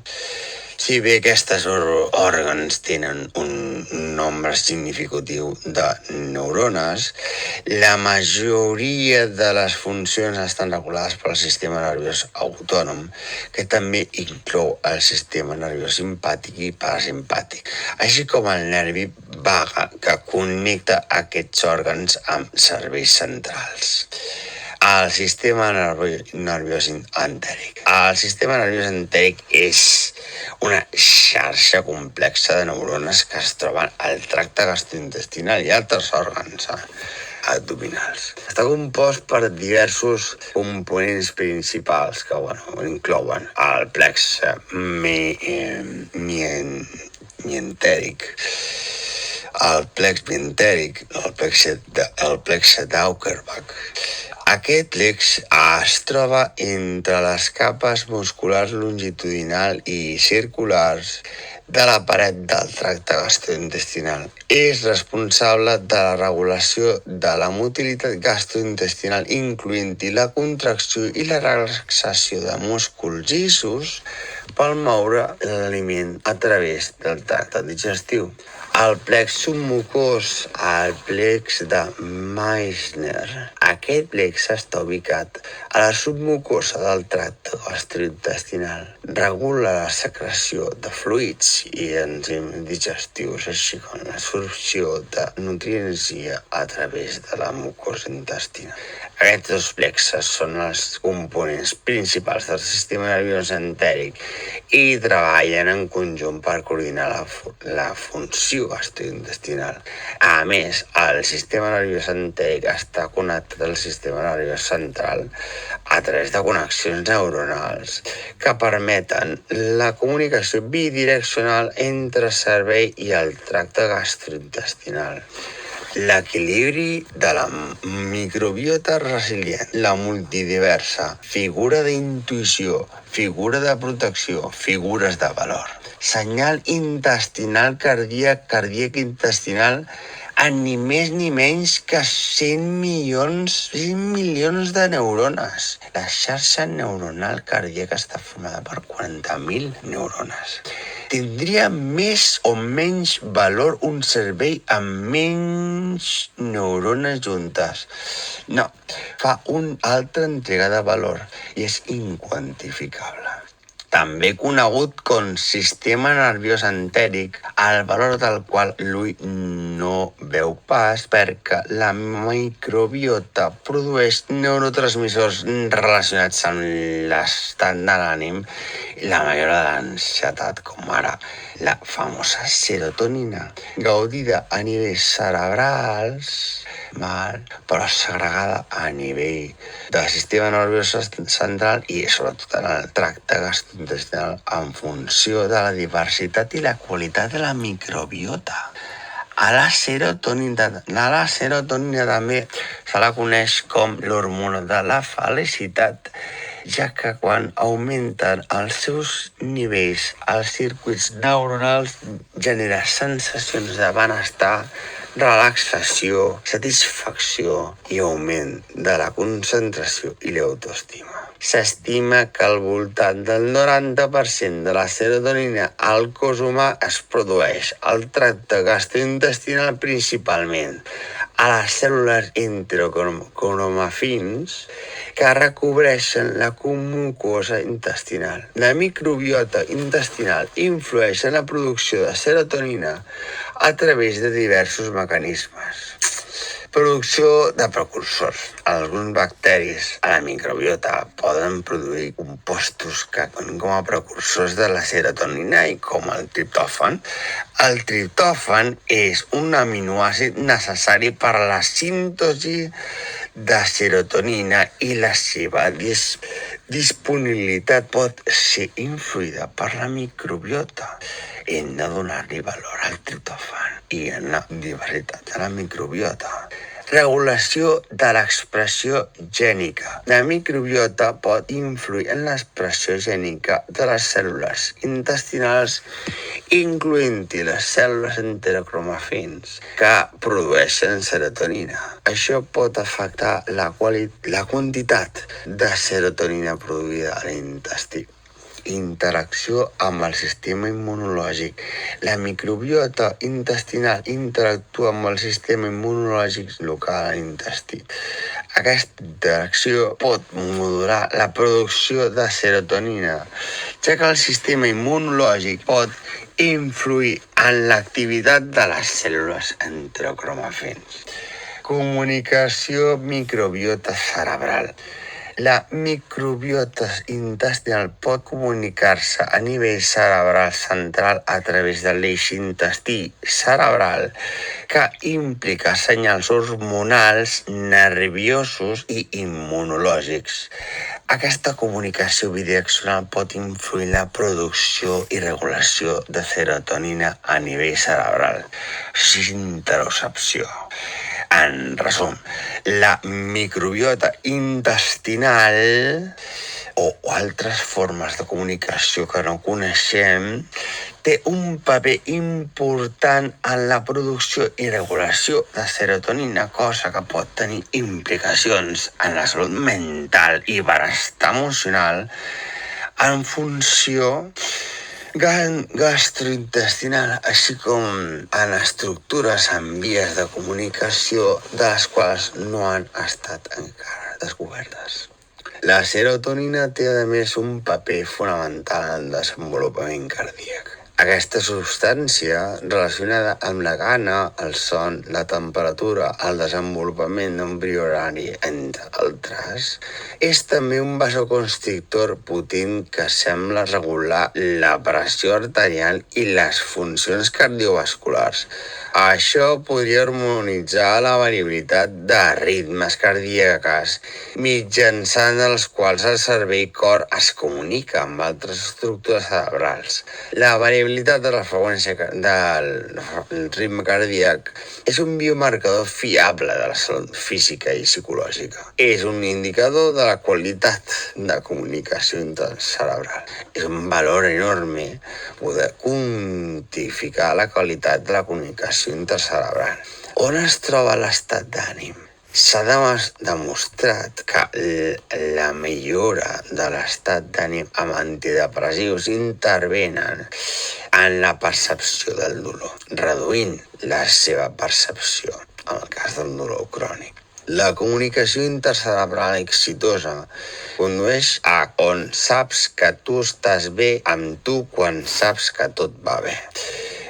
Speaker 1: Si bé aquests òrgans tenen un nombre significatiu de neurones, la majoria de les funcions estan regulades pel sistema nerviós autònom, que també inclou el sistema nerviós simpàtic i parasimpàtic, així com el nervi vague que connecta aquests òrgans amb serveis centrals. El sistema nerviós entèric. El sistema nerviós entèric és una xarxa complexa de neurones que es troben al tracte gastrointestinal i altres òrgans abdominals. Està compost per diversos components principals que inclouen el plexe mientèric, el plex mientèric, el plexe d'Auerbach. Aquest plex es troba entre les capes musculars longitudinal i circulars de la paret del tracte gastrointestinal. És responsable de la regulació de la motilitat gastrointestinal, incloent-hi la contracció i la relaxació de músculs llissos per moure l'aliment a través del tracte digestiu. El plex submucós, el plex de Meissner. Aquest plex està ubicat a la submucosa del tracte gastrointestinal. Regula la secreció de fluids i enzims digestius, així com l'absorció de nutrients a través de la mucosa intestinal. Aquests dos plexes són els components principals del sistema nerviós entèric i treballen en conjunt per coordinar la funció gastrointestinal. A més, el sistema nerviós entèric està connectat al sistema nerviós central a través de connexions neuronals que permeten la comunicació bidireccional entre cervell i el tracte gastrointestinal. L'equilibri de la microbiota resilient, la multidiversa, figura d'intuïció, figura de protecció, figures de valor. Senyal intestinal cardíac intestinal en ni més ni menys que 100 milions de neurones. La xarxa neuronal cardíaca està formada per 40.000 neurones. Tindria més o menys valor un cervell amb menys neurones juntes? No, fa una altra entrega de valor i és inquantificable. També conegut com sistema nerviós entèric, el valor del qual l'ull no veu pas perquè la microbiota produeix neurotransmissors relacionats amb l'estat de l'ànim i la millora de l'ansietat, com ara la famosa serotonina, gaudida a nivells cerebrals, però segregada a nivell del sistema nerviós central i sobretot en el tracte gastrointestinal en funció de la diversitat i la qualitat de la microbiota. A la serotonina també se la coneix com l'hormona de la felicitat, ja que quan augmenten els seus nivells, els circuits neuronals genera sensacions de benestar, relaxació, satisfacció i augment de la concentració i l'autoestima. S'estima que al voltant del 90% de la serotonina al cos humà es produeix al tracte gastrointestinal principalment. a les cèl·lules enterocromafins que recobreixen la mucosa intestinal. La microbiota intestinal influeix en la producció de serotonina a través de diversos mecanismes. Producció de precursors. Alguns bacteris a la microbiota poden produir compostos que actuen com a precursors de la serotonina i com el triptòfan. El triptòfan és un aminoàcid necessari per a la síntesi de serotonina i la seva disponibilitat pot ser influïda per la microbiota. Hem de donar-li valor al triptòfan i en la diversitat de la microbiota. Regulació de l'expressió gènica. La microbiota pot influir en l'expressió gènica de les cèl·lules intestinals, incloent-hi les cèl·lules enterocromafins, que produeixen serotonina. Això pot afectar la quantitat de serotonina produïda a l'intestí. Interacció amb el sistema immunològic. La microbiota intestinal interactua amb el sistema immunològic local a l'intestí. Aquesta interacció pot modular la producció de serotonina, ja que el sistema immunològic pot influir en l'activitat de les cèl·lules enterocromafins. Comunicació microbiota cerebral. La microbiota intestinal pot comunicar-se a nivell cerebral central a través de l'eix intestí cerebral, que implica senyals hormonals, nerviosos i immunològics. Aquesta comunicació bidireccional pot influir en la producció i regulació de serotonina a nivell cerebral. Interocepció. En resum, la microbiota intestinal o altres formes de comunicació que no coneixem té un paper important en la producció i regulació de serotonina, cosa que pot tenir implicacions en la salut mental i benestar emocional en funció gastrointestinal, així com en estructures en vies de comunicació de les quals no han estat encara descobertes. La serotonina té, a més, un paper fonamental en el desenvolupament cardíac. Aquesta substància, relacionada amb la gana, el son, la temperatura, el desenvolupament embrionari, entre altres, és també un vasoconstrictor potent que sembla regular la pressió arterial i les funcions cardiovasculars. Això podria harmonitzar la variabilitat de ritmes cardíacs mitjançant els quals el cervell cor es comunica amb altres estructures cerebrals. La variabilitat de la freqüència del ritme cardíac és un biomarcador fiable de la salut física i psicològica. És un indicador de la qualitat de comunicació intercerebral. És un valor enorme poder quantificar la qualitat de la comunicació intercerebral. On es troba l'estat d'ànim? S'ha demostrat que la millora de l'estat d'ànim amb antidepressius intervenen en la percepció del dolor, reduint la seva percepció, en el cas del dolor crònic. La comunicació intercerebral exitosa condueix a on saps que tu estàs bé amb tu quan saps que tot va bé.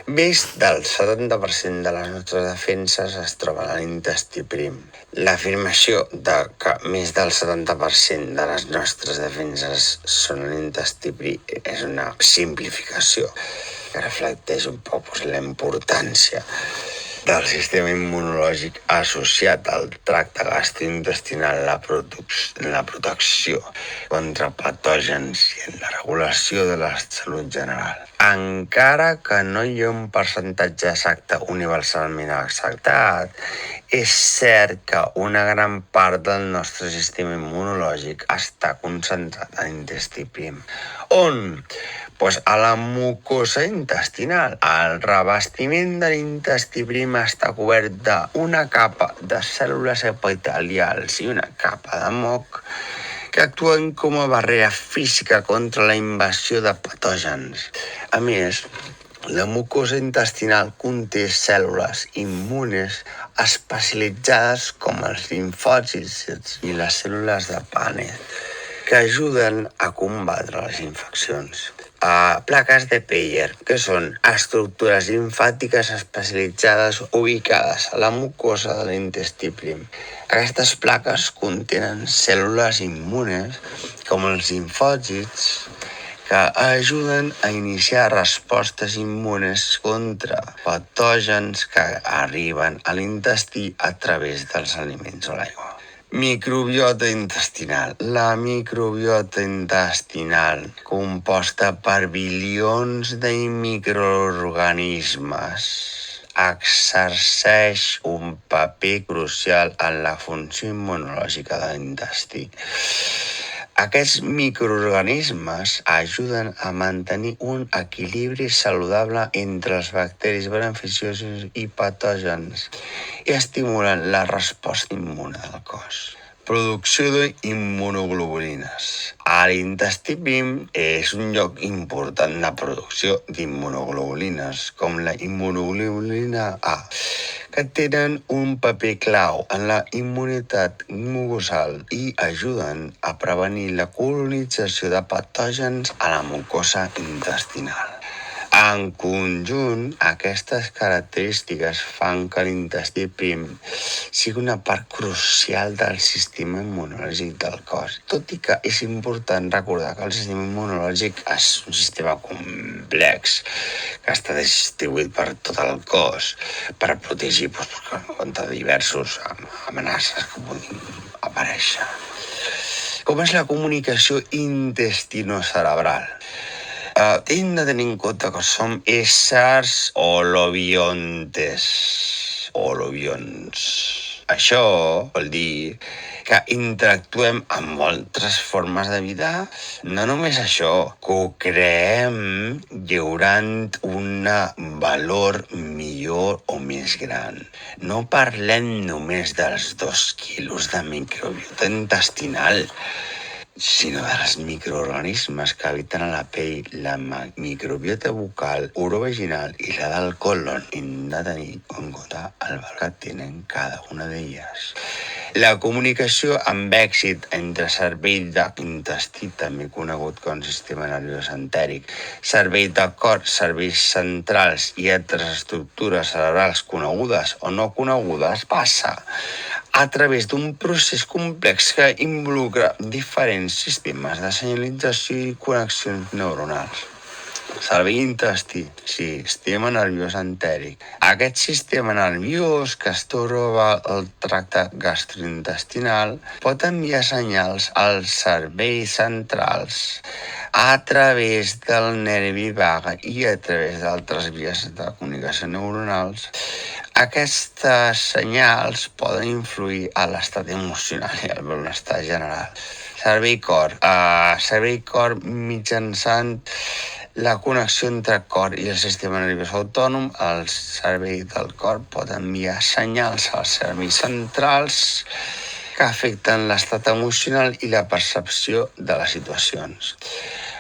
Speaker 1: Més del 70% de les nostres defenses es troben a l'intestí prim. L'afirmació de que més del 70% de les nostres defenses són a l'intestí prim és una simplificació que reflecteix un poc la importància del sistema immunològic associat al tracte gastrointestinal, la protecció contra patògens i en la regulació de la salut general. Encara que no hi ha un percentatge exacte universalment acceptat, és cert que una gran part del nostre sistema immunològic està concentrat a l'intestí prim. On? Pues a la mucosa intestinal. El revestiment de l'intestí prim està cobert d'una capa de cèl·lules epitelials i una capa de moc que actuen com a barrera física contra la invasió de patògens. A més, La mucosa intestinal conté cèl·lules immunes especialitzades com els limfòcits i les cèl·lules de Paneth, que ajuden a combatre les infeccions. Plaques de Peyer, que són estructures limfàtiques especialitzades ubicades a la mucosa de l'intestí prim. Aquestes plaques contenen cèl·lules immunes com els limfòcits que ajuden a iniciar respostes immunes contra patògens que arriben a l'intestí a través dels aliments o l'aigua. Microbiota intestinal. La microbiota intestinal, composta per bilions de microorganismes, exerceix un paper crucial en la funció immunològica de l'intestí. Aquests microorganismes ajuden a mantenir un equilibri saludable entre els bacteris beneficiosos i patògens i estimulen la resposta immune del cos. Producció d'immunoglobulines. L'intestí prim és un lloc important de producció d'immunoglobulines, com la immunoglobulina A, que tenen un paper clau en la immunitat mucosal i ajuden a prevenir la colonització de patògens a la mucosa intestinal. En conjunt, aquestes característiques fan que l'intestí prim sigui una part crucial del sistema immunològic del cos, tot i que és important recordar que el sistema immunològic és un sistema complex que està distribuït per tot el cos per protegir contra diversos amenaces que puguin aparèixer. Com és la comunicació intestinocerebral? Hem de tenir en compte que som éssers holobiontes. Això vol dir que interactuem amb altres formes de vida. No només això, que ho creem lliurant un valor millor o més gran. No parlem només dels 2 quilos de microbiota intestinal, sinó dels microorganismes que habiten a la pell, la microbiota bucal, orovaginal i la del colon. Hem de tenir en compte el valor que tenen cada una d'elles. La comunicació amb èxit entre cervell d'intestí, també conegut com sistema nerviós entèric, cervell de cor, cervells centrals i altres estructures cerebrals conegudes o no conegudes, passa a través d'un procés complex que involucra diferents sistemes de senyalització i connexions neuronals. Cervell intestí, sistema nerviós entèric. Aquest sistema nerviós que es troba al tracte gastrointestinal pot enviar senyals als cervells centrals a través del nervi vague i a través d'altres vies de comunicació neuronals. Aquestes senyals poden influir a l'estat emocional i al benestar general. Cervell-cor. Cervell-cor mitjançant la connexió entre cor i el sistema nerviós autònom. El cervell del cor pot enviar senyals als cervells centrals que afecten l'estat emocional i la percepció de les situacions.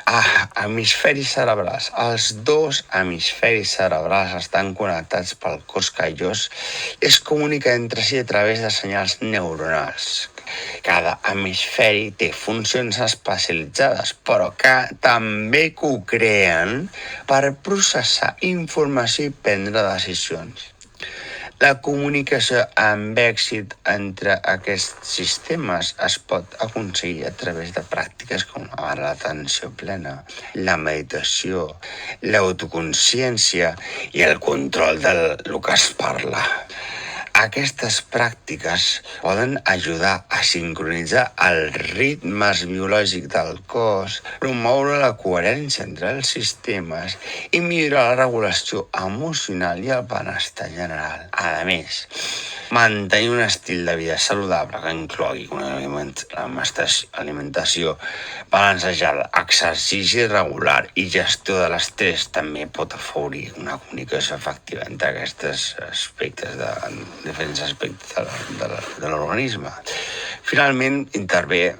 Speaker 1: Hemisferis cerebrals. Els 2 hemisferis cerebrals estan connectats pel cos callós i es comuniquen entre si a través de senyals neuronals. Cada hemisferi té funcions especialitzades, però que també co-creen per processar informació i prendre decisions. La comunicació amb èxit entre aquests sistemes es pot aconseguir a través de pràctiques com l'atenció plena, la meditació, l'autoconsciència i el control del que es parla. Aquestes pràctiques poden ajudar a sincronitzar els ritmes biològics del cos, promoure la coherència entre els sistemes i millorar la regulació emocional i el benestar general. A més, mantenir un estil de vida saludable que inclogui una alimentació balancejada, exercici regular i gestió de l'estrès també pot afavorir una comunicació efectiva entre aquests aspectes diferents aspectes de l'organisme. Finalment, intervé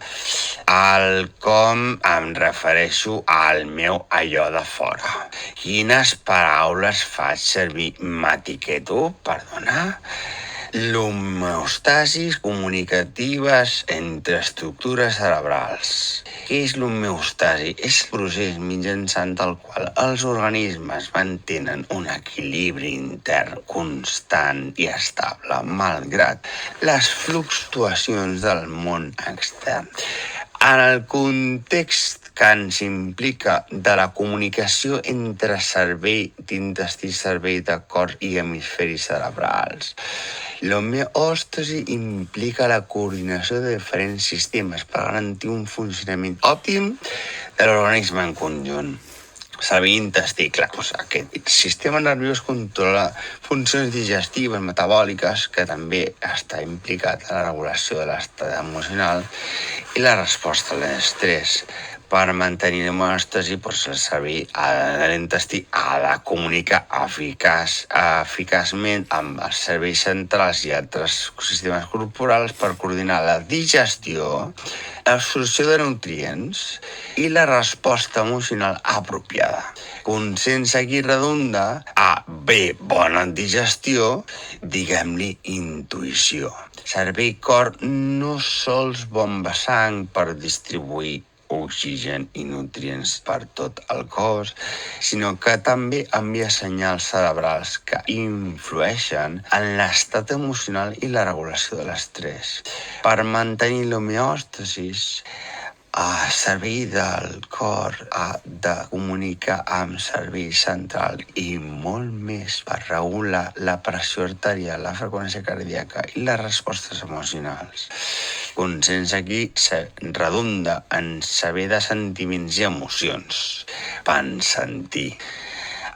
Speaker 1: El com em refereixo al meu allò de fora. Quines paraules faig servir? M'etiqueto, perdona? L'homeostasis comunicatives entre estructures cerebrals. Què és l'homeostasi? És el procés mitjançant el qual els organismes mantenen un equilibri intern constant i estable, malgrat les fluctuacions del món extern. En el context que ens implica de la comunicació entre cervell d'intestí, cervell de cor i hemisferis cerebrals. L'homeòstasi implica la coordinació de diferents sistemes per garantir un funcionament òptim de l'organisme en conjunt. Cervell i intestí, clar, doncs aquest sistema nerviós controla funcions digestives, metabòliques, que també està implicat en la regulació de l'estat emocional i la resposta a l'estrès. Per mantenir l'homeòstasi, el cervell de l'intestí ha de comunicar eficaçment amb els cervells centrals i altres sistemes corporals per coordinar la digestió, l'absorció de nutrients i la resposta emocional apropiada. Consens aquí redunda a B, bona digestió, diguem-li intuïció. Cervell-cor no sols bomba sang per distribuir oxigen i nutrients per tot el cos, sinó que també envia senyals cerebrals que influeixen en l'estat emocional i la regulació de l'estrès. Per mantenir l'homeòstasis, el cervell del cor ha de comunicar amb cervell central i molt més per regular la pressió arterial, la freqüència cardíaca i les respostes emocionals. Consens aquí redunda en saber de sentiments i emocions. Pensentir.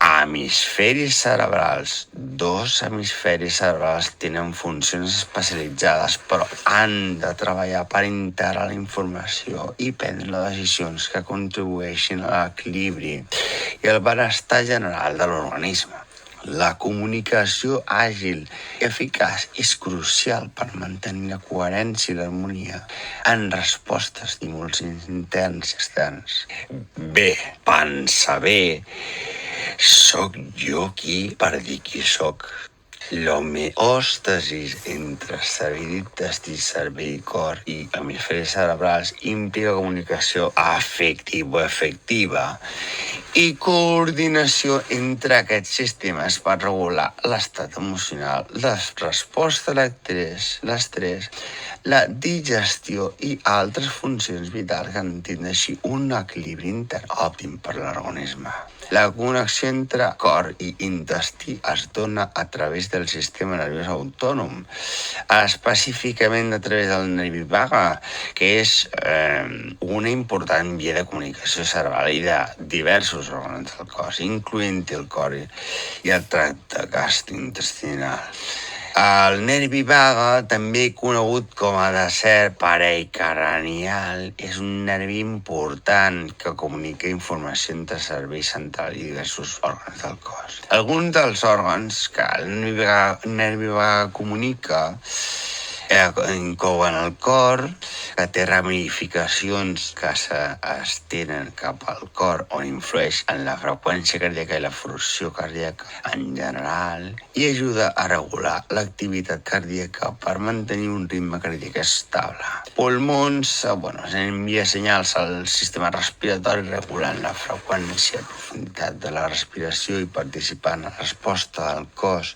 Speaker 1: Hemisferis cerebrals. 2 hemisferis cerebrals tenen funcions especialitzades, però han de treballar per integrar la informació i prendre decisions que contribueixin a l'equilibri i al benestar general de l'organisme. La comunicació àgil i eficaç és crucial per mantenir la coherència i l'harmonia en resposta a estímuls interns i externs. Bé, pensar bé. Soc jo qui per dir qui soc. L'homeòstasis entre cervell d'intestí, cervell, cor i hemisferis cerebrals implica comunicació efectiva i coordinació entre aquests sistemes per regular l'estat emocional, la resposta a l'estrès, la digestió i altres funcions vitals, garantint així un equilibri intern òptim per l'organisme. La connexió entre cor i intestí es dona a través del sistema nerviós autònom, específicament a través del nervi vague, que és una important via de comunicació cerebral i de diversos òrgans del cos, incloent el cor i el tracte gastrointestinal. El nervi vague, també conegut com a desert pericardial, és un nervi important que comunica informació entre cervell central i diversos òrgans del cos. Alguns dels òrgans que el nervi vague comunica inclouen el cor, que té ramificacions que s'estenen cap al cor, on influeix en la freqüència cardíaca i la funció cardíaca en general, i ajuda a regular l'activitat cardíaca per mantenir un ritme cardíac estable. Pulmons, envia senyals al sistema respiratori regulant la freqüència i profunditat de la respiració i participant en la resposta del cos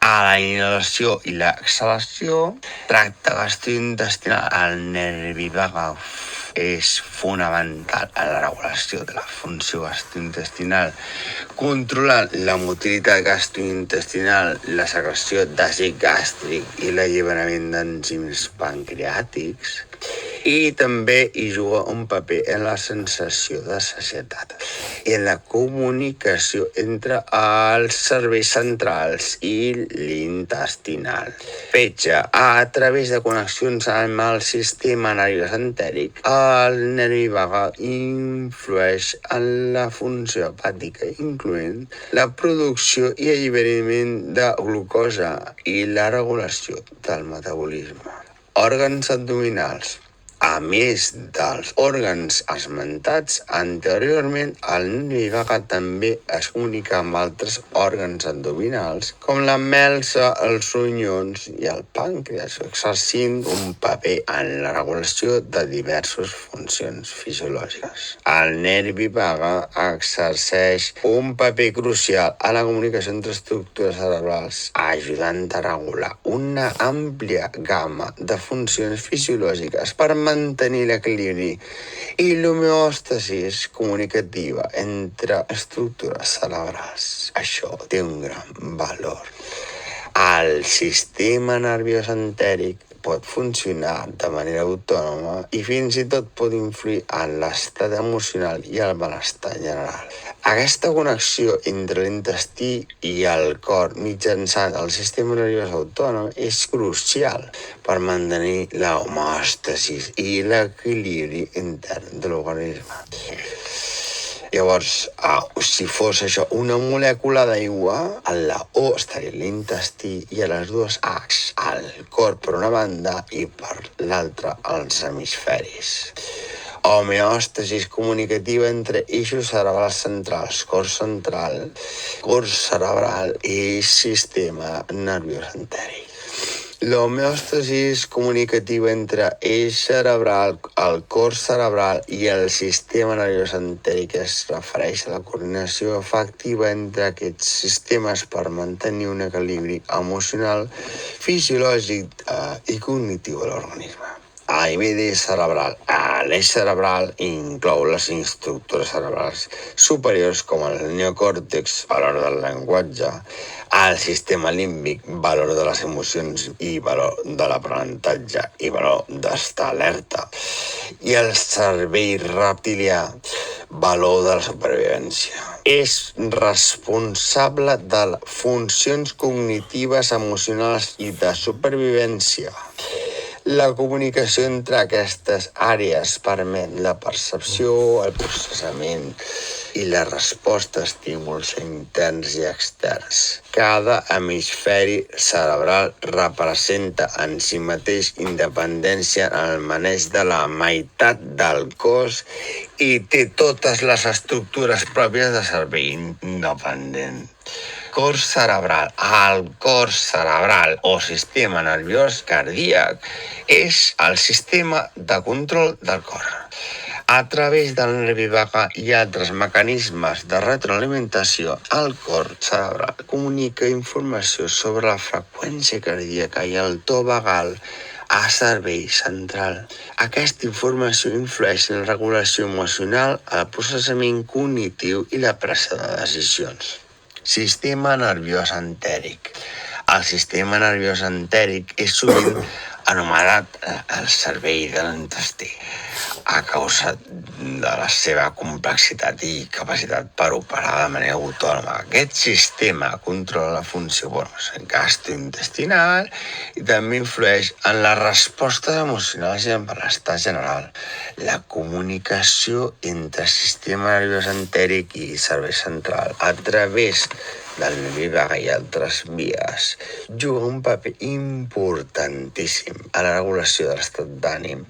Speaker 1: a la inhalació i l'exhalació. Tracte gastrointestinal. El nervi vague és fonamental en la regulació de la funció gastrointestinal, controlant la motilitat gastrointestinal, la secreció d'àcid gàstric i l'alliberament d'enzims pancreàtics, i també hi juga un paper en la sensació de sacietat i en la comunicació entre els cervells centrals i l'intestinal. Fetge. A través de connexions amb el sistema nerviós entèric, el nervi vague influeix en la funció hepàtica, incloent la producció i alliberament de glucosa i la regulació del metabolisme. Òrgans abdominals. A més dels òrgans esmentats anteriorment, el nervi vague també es comunica amb altres òrgans abdominals, com la melsa, els ronyons i el pàncreas, exercint un paper en la regulació de diverses funcions fisiològiques. El nervi vague exerceix un paper crucial a la comunicació entre estructures cerebrals, ajudant a regular una àmplia gamma de funcions fisiològiques per mantenir l'equilibri i l'homeòstasi comunicativa entre estructures cerebrals. Això té un gran valor. El sistema nerviós entèric pot funcionar de manera autònoma i fins i tot pot influir en l'estat emocional i el benestar general. Aquesta connexió entre l'intestí i el cor mitjançant el sistema nerviós autònom és crucial per mantenir l'homeòstasi i l'equilibri intern de l'organisme. Llavors, si fos això una molècula d'aigua, la O estaria a l'intestí i a les dues Hs al cor per una banda i per l'altra als hemisferis. Homeòstasi comunicativa entre eixos cerebrals centrals, cor cerebral i sistema nerviós entèric. L'homeòstasi comunicativa entre eix cerebral, el cor cerebral i el sistema nerviós entèric es refereix a la coordinació efectiva entre aquests sistemes per mantenir un equilibri emocional, fisiològic i cognitiu a l'organisme. A nivell cerebral, l'eix cerebral inclou les estructures cerebrals superiors com el neocòrtex, valor del llenguatge, el sistema límbic, valor de les emocions i valor de l'aprenentatge i valor d'estar alerta, i el cervell reptilià, valor de la supervivència. És responsable de funcions cognitives, emocionals i de supervivència. La comunicació entre aquestes àrees permet la percepció, el processament i la resposta a estímuls interns i externs. Cada hemisferi cerebral representa en si mateix independència en el maneig de la meitat del cos i té totes les estructures pròpies de cervell independent. Cor cerebral. El cor cerebral o sistema nerviós cardíac és el sistema de control del cor. A través del nervi vague i altres mecanismes de retroalimentació, el cor cerebral comunica informació sobre la freqüència cardíaca i el to vagal a cervell central. Aquesta informació influeix en la regulació emocional, el processament cognitiu i la presa de decisions. Sistema nerviós entèric. El sistema nerviós entèric és sovint anomenat el cervell de l'intestí a causa de la seva complexitat i capacitat per operar de manera autònoma. Aquest sistema controla la funció gastrointestinal i també influeix en les respostes emocionals i en el benestar general. La comunicació entre sistema nerviós entèric i cervell central a través del nervi vague i altres vies juga un paper importantíssim a la regulació de l'estat d'ànim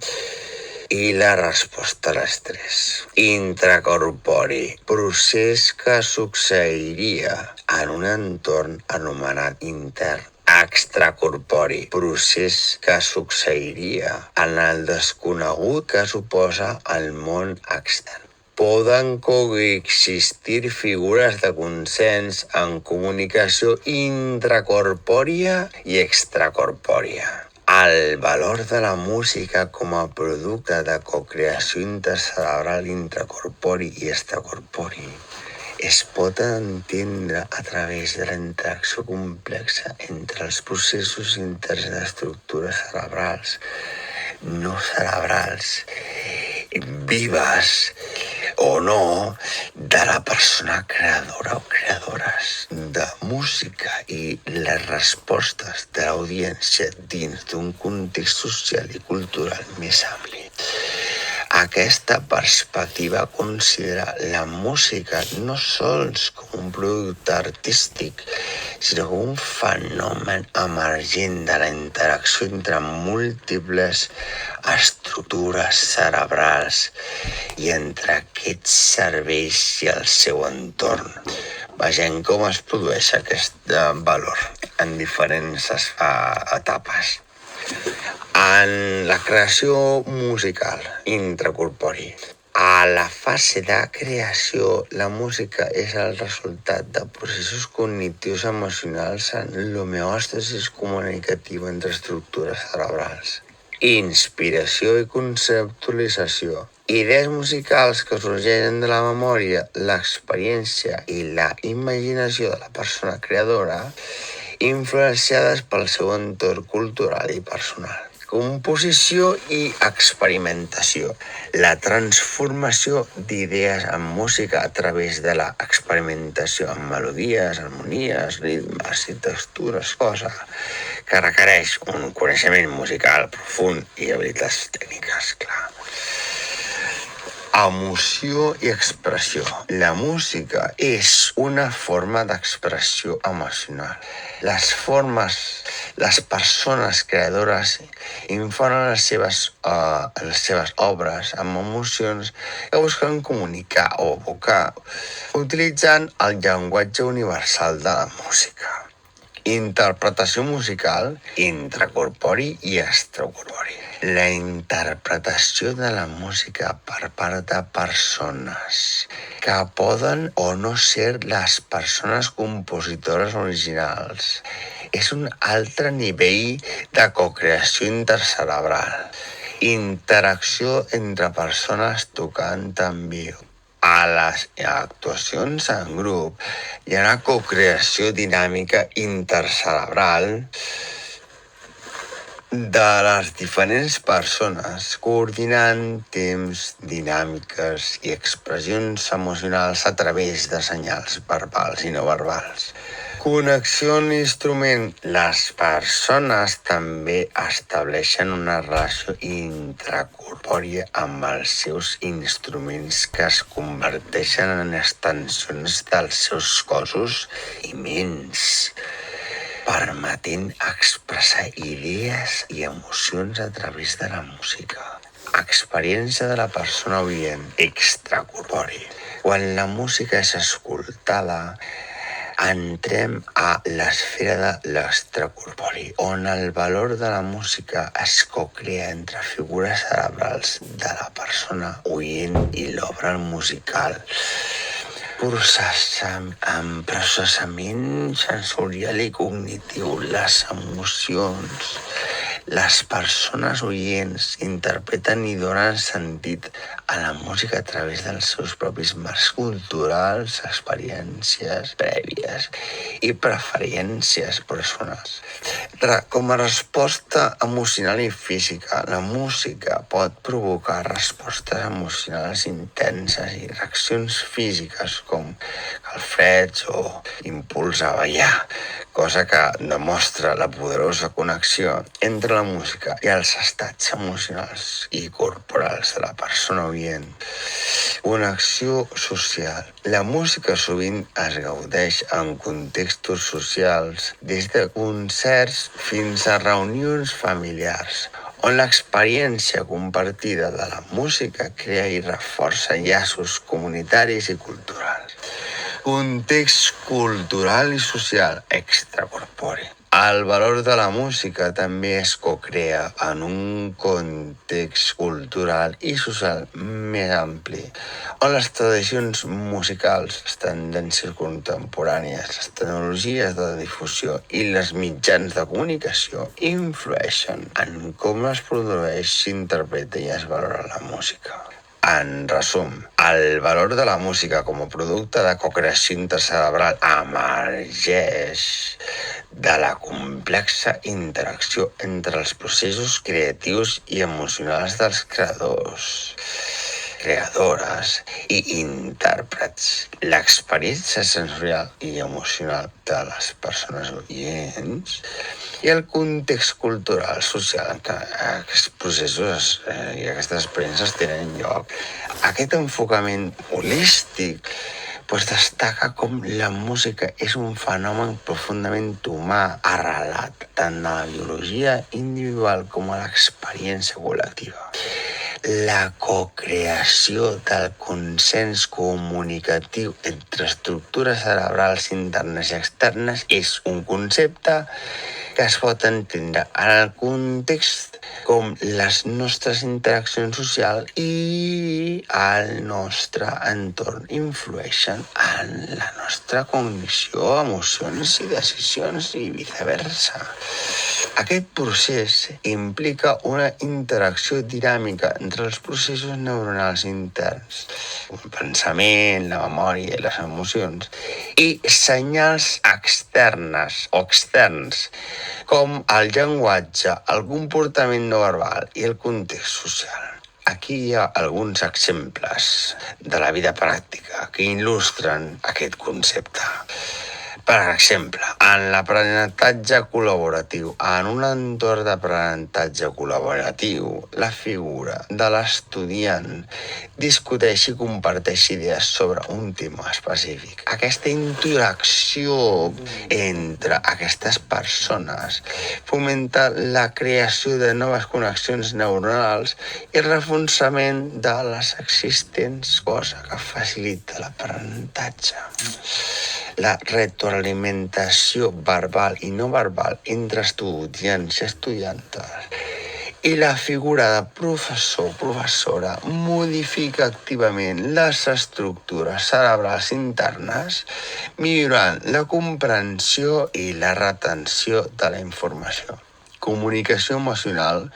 Speaker 1: i la resposta a l'estrès. Intracorpori, procés que succeiria en un entorn anomenat intern. Extracorpori, procés que succeiria en el desconegut que suposa el món extern. Poden coexistir figures de consens en comunicació intracorpòria i extracorpòria. El valor de la música com a producte de cocreació intercerebral intracorpori i extracorpori es pot entendre a través de la interacció complexa entre els processos interns d'estructures cerebrals, no cerebrals, vives o no, de la persona creadora o creadores de música i les respostes de l'audiència dins d'un context social i cultural més ampli. Aquesta perspectiva considera la música no sols com un producte artístic, sinó com un fenomen emergent de la interacció entre múltiples estructures cerebrals i entre aquests serveis i el seu entorn. Vegem com es produeix aquest valor en diferents etapes. En la creació musical intracorpori, a la fase de creació, la música és el resultat de processos cognitius emocionals en l'homeòstasis comunicativa entre estructures cerebrals. Inspiració i conceptualització. Idees musicals que sorgeixen de la memòria, l'experiència i la imaginació de la persona creadora, influenciades pel seu entorn cultural i personal. Composició i experimentació. La transformació d'idees en música a través de l'experimentació amb melodies, harmonies, ritmes i textures, cosa que requereix un coneixement musical profund i habilitats tècniques, clar. Emoció i expressió. La música és una forma d'expressió emocional. Les persones creadores infonen les seves obres amb emocions que busquen comunicar o evocar utilitzant el llenguatge universal de la música. Interpretació musical intracorpori i extracorpori. La interpretació de la música per part de persones que poden o no ser les persones compositores originals és un altre nivell de cocreació intercerebral. Interacció entre persones tocant en viu. A les actuacions en grup hi ha una cocreació dinàmica intercerebral de les diferents persones, coordinant temps, dinàmiques i expressions emocionals a través de senyals verbals i no verbals. Connexió amb l'instrument. Les persones també estableixen una relació intracorpòria amb els seus instruments que es converteixen en extensions dels seus cossos i ments, permetent expressar idees i emocions a través de la música. Experiència de la persona oient extracorpori. Quan la música és escoltada, entrem a l'esfera de l'extracorpori, on el valor de la música es cocrea entre figures cerebrals de la persona oient i l'obra musical. Amb processament sensorial i cognitiu, les emocions. Les persones oients interpreten i donen sentit a la música a través dels seus propis marcs culturals, experiències prèvies i preferències personals. Com a resposta emocional i física, la música pot provocar respostes emocionals intenses i reaccions físiques com calfreds o impuls a ballar, cosa que demostra la poderosa connexió entre la música i els estats emocionals i corporals de la persona oient. Connexió social. La música sovint es gaudeix en contextos socials, des de concerts fins a reunions familiars, on l'experiència compartida de la música crea i reforça llaços comunitaris i culturals. Context cultural i social extracorpori. El valor de la música també es cocrea en un context cultural i social més ampli, on les tradicions musicals, les tendències contemporànies, les tecnologies de difusió i les mitjans de comunicació influeixen en com es produeix, s'interpreta i es valora la música. En resum, el valor de la música com a producte de cocreació intercerebral emergeix de la complexa interacció entre els processos creatius i emocionals dels creadores i intèrprets. L'experiència sensorial i emocional de les persones oients i el context cultural, social en què aquests processos i aquestes experiències tenen lloc. Aquest enfocament holístic pues destaca com la música és un fenomen profundament humà, arrelat tant a la biologia individual com a l'experiència col·lectiva. La cocreació del consens comunicatiu entre estructures cerebrals internes i externes és un concepte que es pot entendre en el context com les nostres interaccions socials i el nostre entorn influeixen en la nostra cognició, emocions i decisions i viceversa. Aquest procés implica una interacció dinàmica entre els processos neuronals interns, el pensament, la memòria i les emocions, i senyals externes o externs, com el llenguatge, el comportament no verbal i el context social. Aquí hi ha alguns exemples de la vida pràctica que il·lustren aquest concepte. Per exemple, en l'aprenentatge col·laboratiu, en un entorn d'aprenentatge col·laboratiu, la figura de l'estudiant discuteix i comparteix idees sobre un tema específic. Aquesta interacció entre aquestes persones fomenta la creació de noves connexions neuronals i el reforçament de les existents, cosa que facilita l'aprenentatge. La retroalimentació verbal i no verbal entre estudiants i estudiantes i la figura de professor o professora modifica activament les estructures cerebrals internes, millorant la comprensió i la retenció de la informació. Comunicació emocional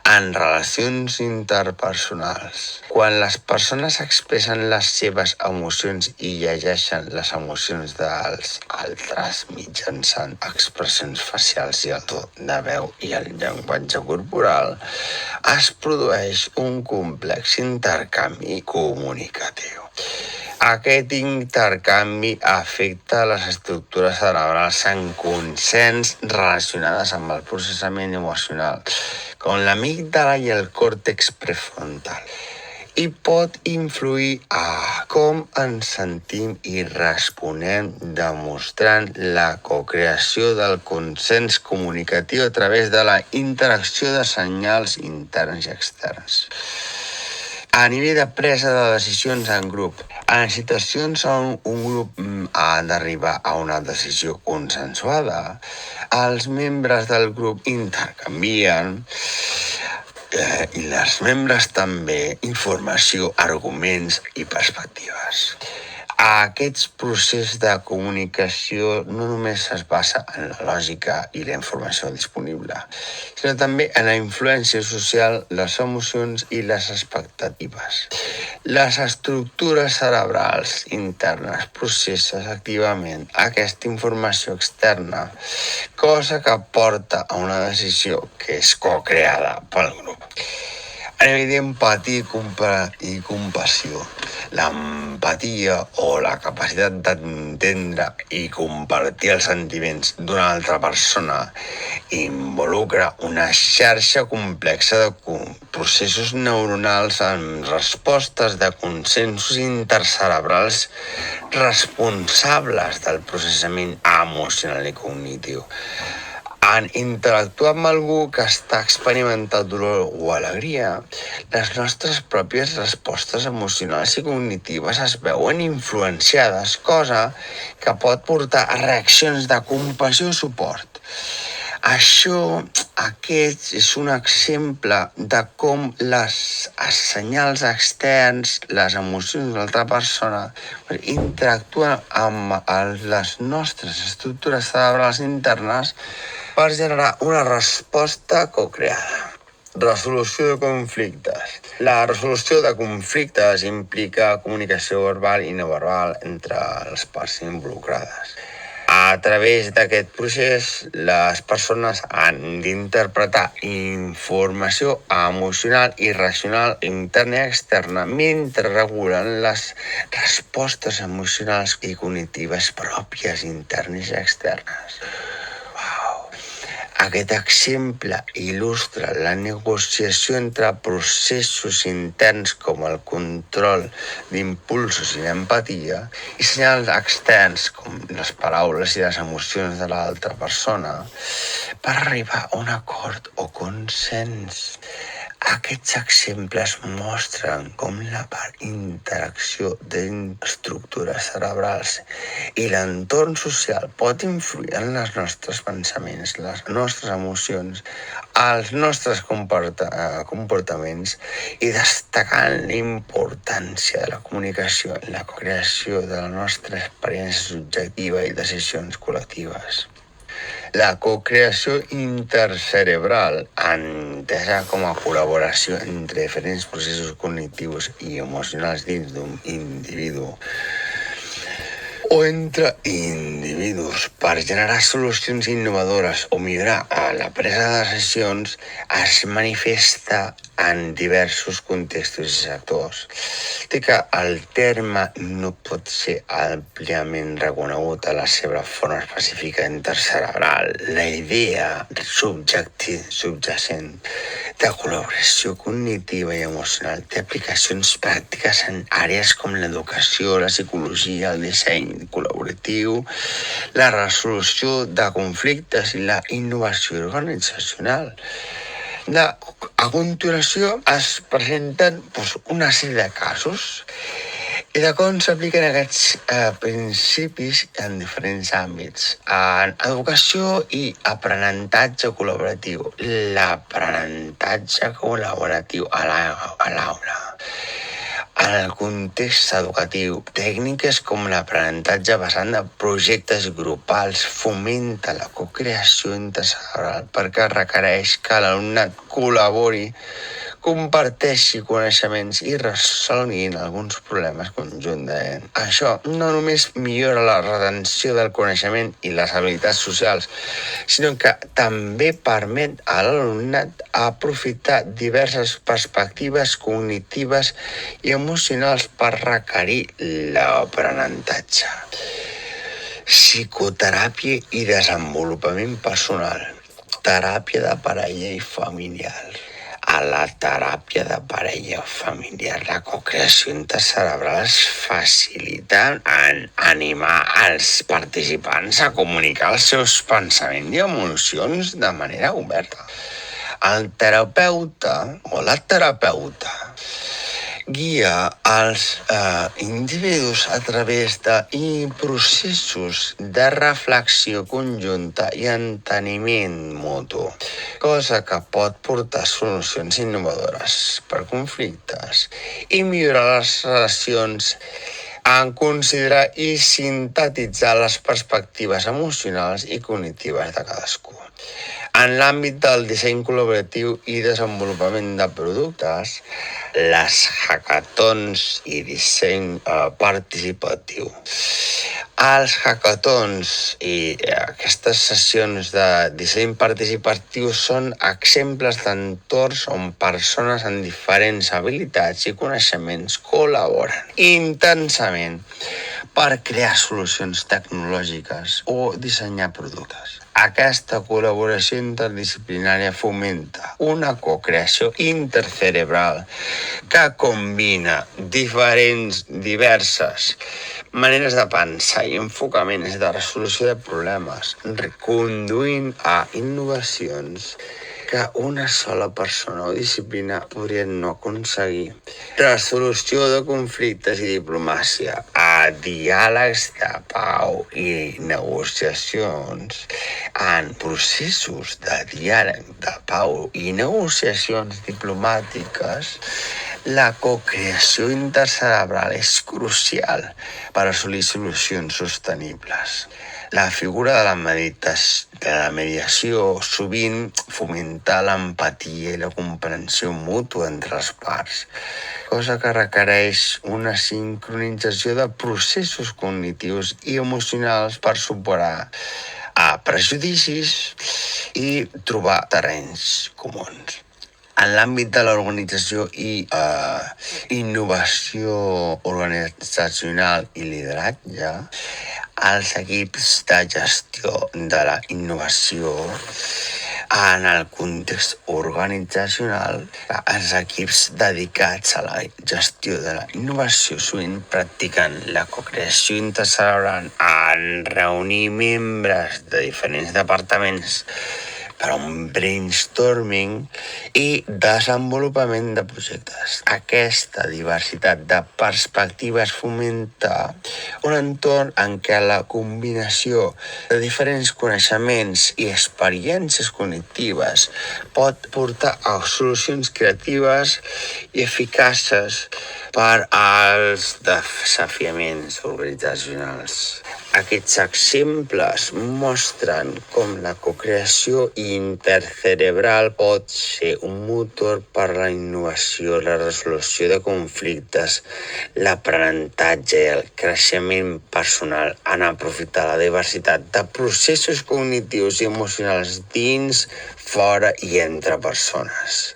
Speaker 1: en relacions interpersonals. Quan les persones expressen les seves emocions i llegeixen les emocions dels altres mitjançant expressions facials i el to de veu i el llenguatge corporal, es produeix un complex intercanvi comunicatiu. Aquest intercanvi afecta les estructures cerebrals en consens relacionades amb el processament emocional, com l'amígdala i el còrtex prefrontal, i pot influir a com ens sentim i responem, demostrant la cocreació del consens comunicatiu a través de la interacció de senyals interns i externs. A nivell de presa de decisions en grup, en situacions on un grup ha d'arribar a una decisió consensuada, els membres del grup intercanvien i els membres també informació, arguments i perspectives. Aquests processos de comunicació no només es basa en la lògica i la informació disponible, sinó també en la influència social, les emocions i les expectatives. Les estructures cerebrals internes processen activament aquesta informació externa, cosa que porta a una decisió que és co-creada pel grup. A nivell d'empatia i compassió, l'empatia o la capacitat d'entendre i compartir els sentiments d'una altra persona involucra una xarxa complexa de processos neuronals amb respostes de consensos intercerebrals responsables del processament emocional i cognitiu. En interactuar amb algú que està experimentant dolor o alegria, les nostres pròpies respostes emocionals i cognitives es veuen influenciades, cosa que pot portar a reaccions de compassió o suport. Aquest és un exemple de com els senyals externs, les emocions de l'altra persona, interactuen amb les nostres estructures cerebrals internes per generar una resposta co-creada. Resolució de conflictes. La resolució de conflictes implica comunicació verbal i no verbal entre les parts involucrades. A través d'aquest procés, les persones han d'interpretar informació emocional i racional interna i externa mentre regulen les respostes emocionals i cognitives pròpies internes i externes. Aquest exemple il·lustra la negociació entre processos interns com el control d'impulsos i l'empatia i senyals externs com les paraules i les emocions de l'altra persona per arribar a un acord o consens. Aquests exemples mostren com la interacció d'estructures cerebrals i l'entorn social pot influir en els nostres pensaments, les nostres emocions, els nostres comportaments i destacant la importància de la comunicació en la creació de la nostra experiència subjectiva i decisions col·lectives. La cocreació intercerebral, entesa com a col·laboració entre diferents processos cognitius i emocionals dins d'un individu o entre individus per generar solucions innovadores o millorar la presa de decisions, es manifesta en diversos contextos i sectors. Té que el terme no pot ser àmpliament reconegut a la seva forma específica intercerebral. La idea subjacent de col·laboració cognitiva i emocional té aplicacions pràctiques en àrees com l'educació, la psicologia, el disseny col·laboratiu, la resolució de conflictes i la innovació organitzacional. A continuació es presenten una sèrie de casos i de com s'apliquen aquests principis en diferents àmbits. En educació i aprenentatge col·laboratiu. L'aprenentatge col·laboratiu a l'aula. En el context educatiu, tècniques com l'aprenentatge basat en projectes grupals fomenta la cocreació intercerebral perquè requereix que l'alumnat col·labori, comparteixi coneixements i resolguin alguns problemes conjuntament. Això no només millora la retenció del coneixement i les habilitats socials, sinó que també permet a l'alumnat aprofitar diverses perspectives cognitives i emocionals per requerir l'aprenentatge. Psicoteràpia i desenvolupament personal. Teràpia de parella i familiar. A la teràpia de parella familiar, la cocreació intercerebral es facilita en animar els participants a comunicar els seus pensaments i emocions de manera oberta. El terapeuta o la terapeuta guia els individus a través de processos de reflexió conjunta i enteniment mutu, cosa que pot portar solucions innovadores per conflictes i millorar les relacions en considerar i sintetitzar les perspectives emocionals i cognitives de cadascú. En l'àmbit del disseny col·laboratiu i desenvolupament de productes, les hackathons i disseny participatiu. Els hackathons i aquestes sessions de disseny participatiu són exemples d'entorns on persones amb diferents habilitats i coneixements col·laboren intensament per crear solucions tecnològiques o dissenyar productes. Aquesta col·laboració interdisciplinària fomenta una cocreació intercerebral que combina diverses maneres de pensar i enfocaments de resolució de problemes, conduint a innovacions que una sola persona o disciplina podria no aconseguir. Resolució de conflictes i diplomàcia, a diàlegs de pau i negociacions. En processos de diàleg de pau i negociacions diplomàtiques, la cocreació intercerebral és crucial per assolir solucions sostenibles. La figura de la mediació sovint fomenta l'empatia i la comprensió mútua entre les parts, cosa que requereix una sincronització de processos cognitius i emocionals per superar prejudicis i trobar terrenys comuns. En l'àmbit de l'organització i innovació organitzacional i lideratge, els equips de gestió de la innovació En el context organitzacional, els equips dedicats a la gestió de la innovació sovint practiquen la cocreació intercerebral en reunir membres de diferents departaments per a un brainstorming i desenvolupament de projectes. Aquesta diversitat de perspectives fomenta un entorn en què la combinació de diferents coneixements i experiències cognitives pot portar a solucions creatives i eficaces per als desafiaments organitzacionals. Aquests exemples mostren com la cocreació intercerebral pot ser un motor per a la innovació, la resolució de conflictes, l'aprenentatge i el creixement personal en aprofitar la diversitat de processos cognitius i emocionals dins, fora i entre persones.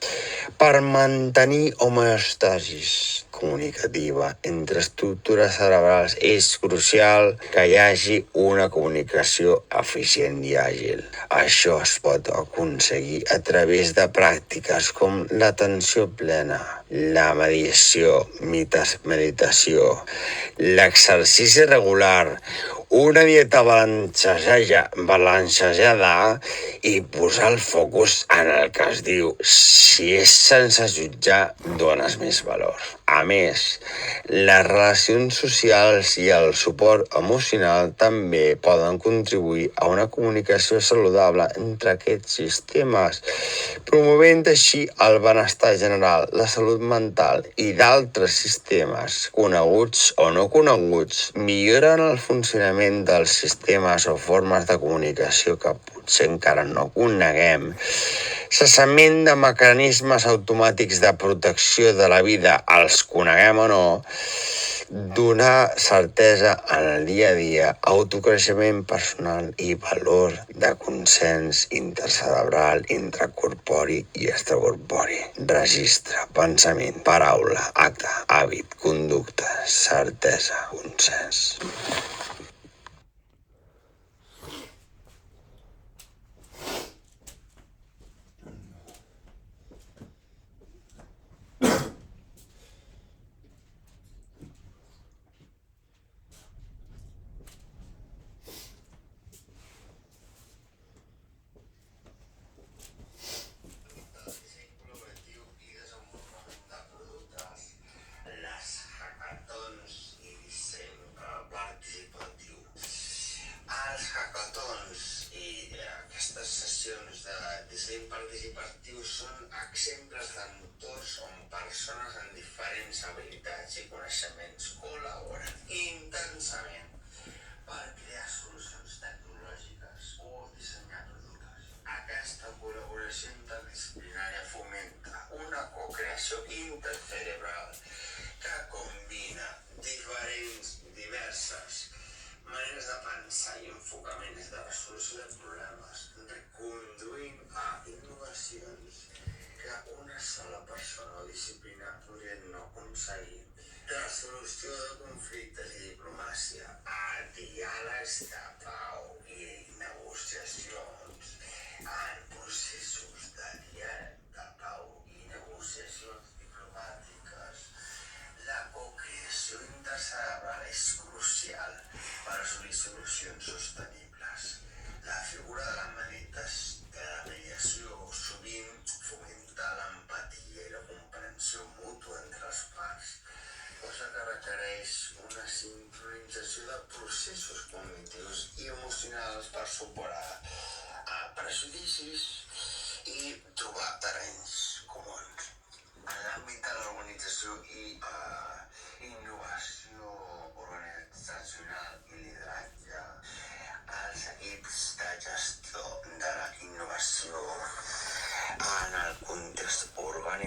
Speaker 1: Per mantenir homeostasis comunicativa entre estructures cerebrals és crucial que hi hagi una comunicació eficient i àgil. Això es pot aconseguir a través de pràctiques com l'atenció plena, la meditació, l'exercici regular, una dieta balancejada i posar el focus en el que es diu si és sense jutjar, dones més valor. A més, les relacions socials i el suport emocional també poden contribuir a una comunicació saludable entre aquests sistemes, promovent així el benestar general, la salut mental i d'altres sistemes, coneguts o no coneguts, milloren el funcionament dels sistemes o formes de comunicació que potser encara no coneguem. Cessament de mecanismes automàtics de protecció de la vida, els coneguem o no, donar certesa en el dia a dia, autocreixement personal i valor de consens intercerebral, intracorpori i extracorpori. Registre, pensament, paraula, acte, hàbit, conducta, certesa, consens. Participatiu són exemples d'entorns on persones amb diferents habilitats i coneixements col·laboren intensament per crear solucions tecnològiques o dissenyar productes. Aquesta col·laboració interdisciplinària fomenta una cocreació intercerebral que combina diverses maneres de pensar i enfocaments de resolució de problemes, conduint a innovacions que una sola persona o disciplina podria no aconseguir. De solució de conflictes i diplomàcia a diàlegs de pau i negociacions en processos de diàleg de pau i negociacions diplomàtiques, la cocreació intercerebral és crucial per assolir solucions sostenibles. La figura de la mediació sovint fomenta l'empatia i la comprensió mútua entre les parts, cosa que requereix una sincronització de processos cognitius i emocionals per superar prejudicis i trobar terrenys comuns. En l'àmbit de l'organització i innovació organitzacional,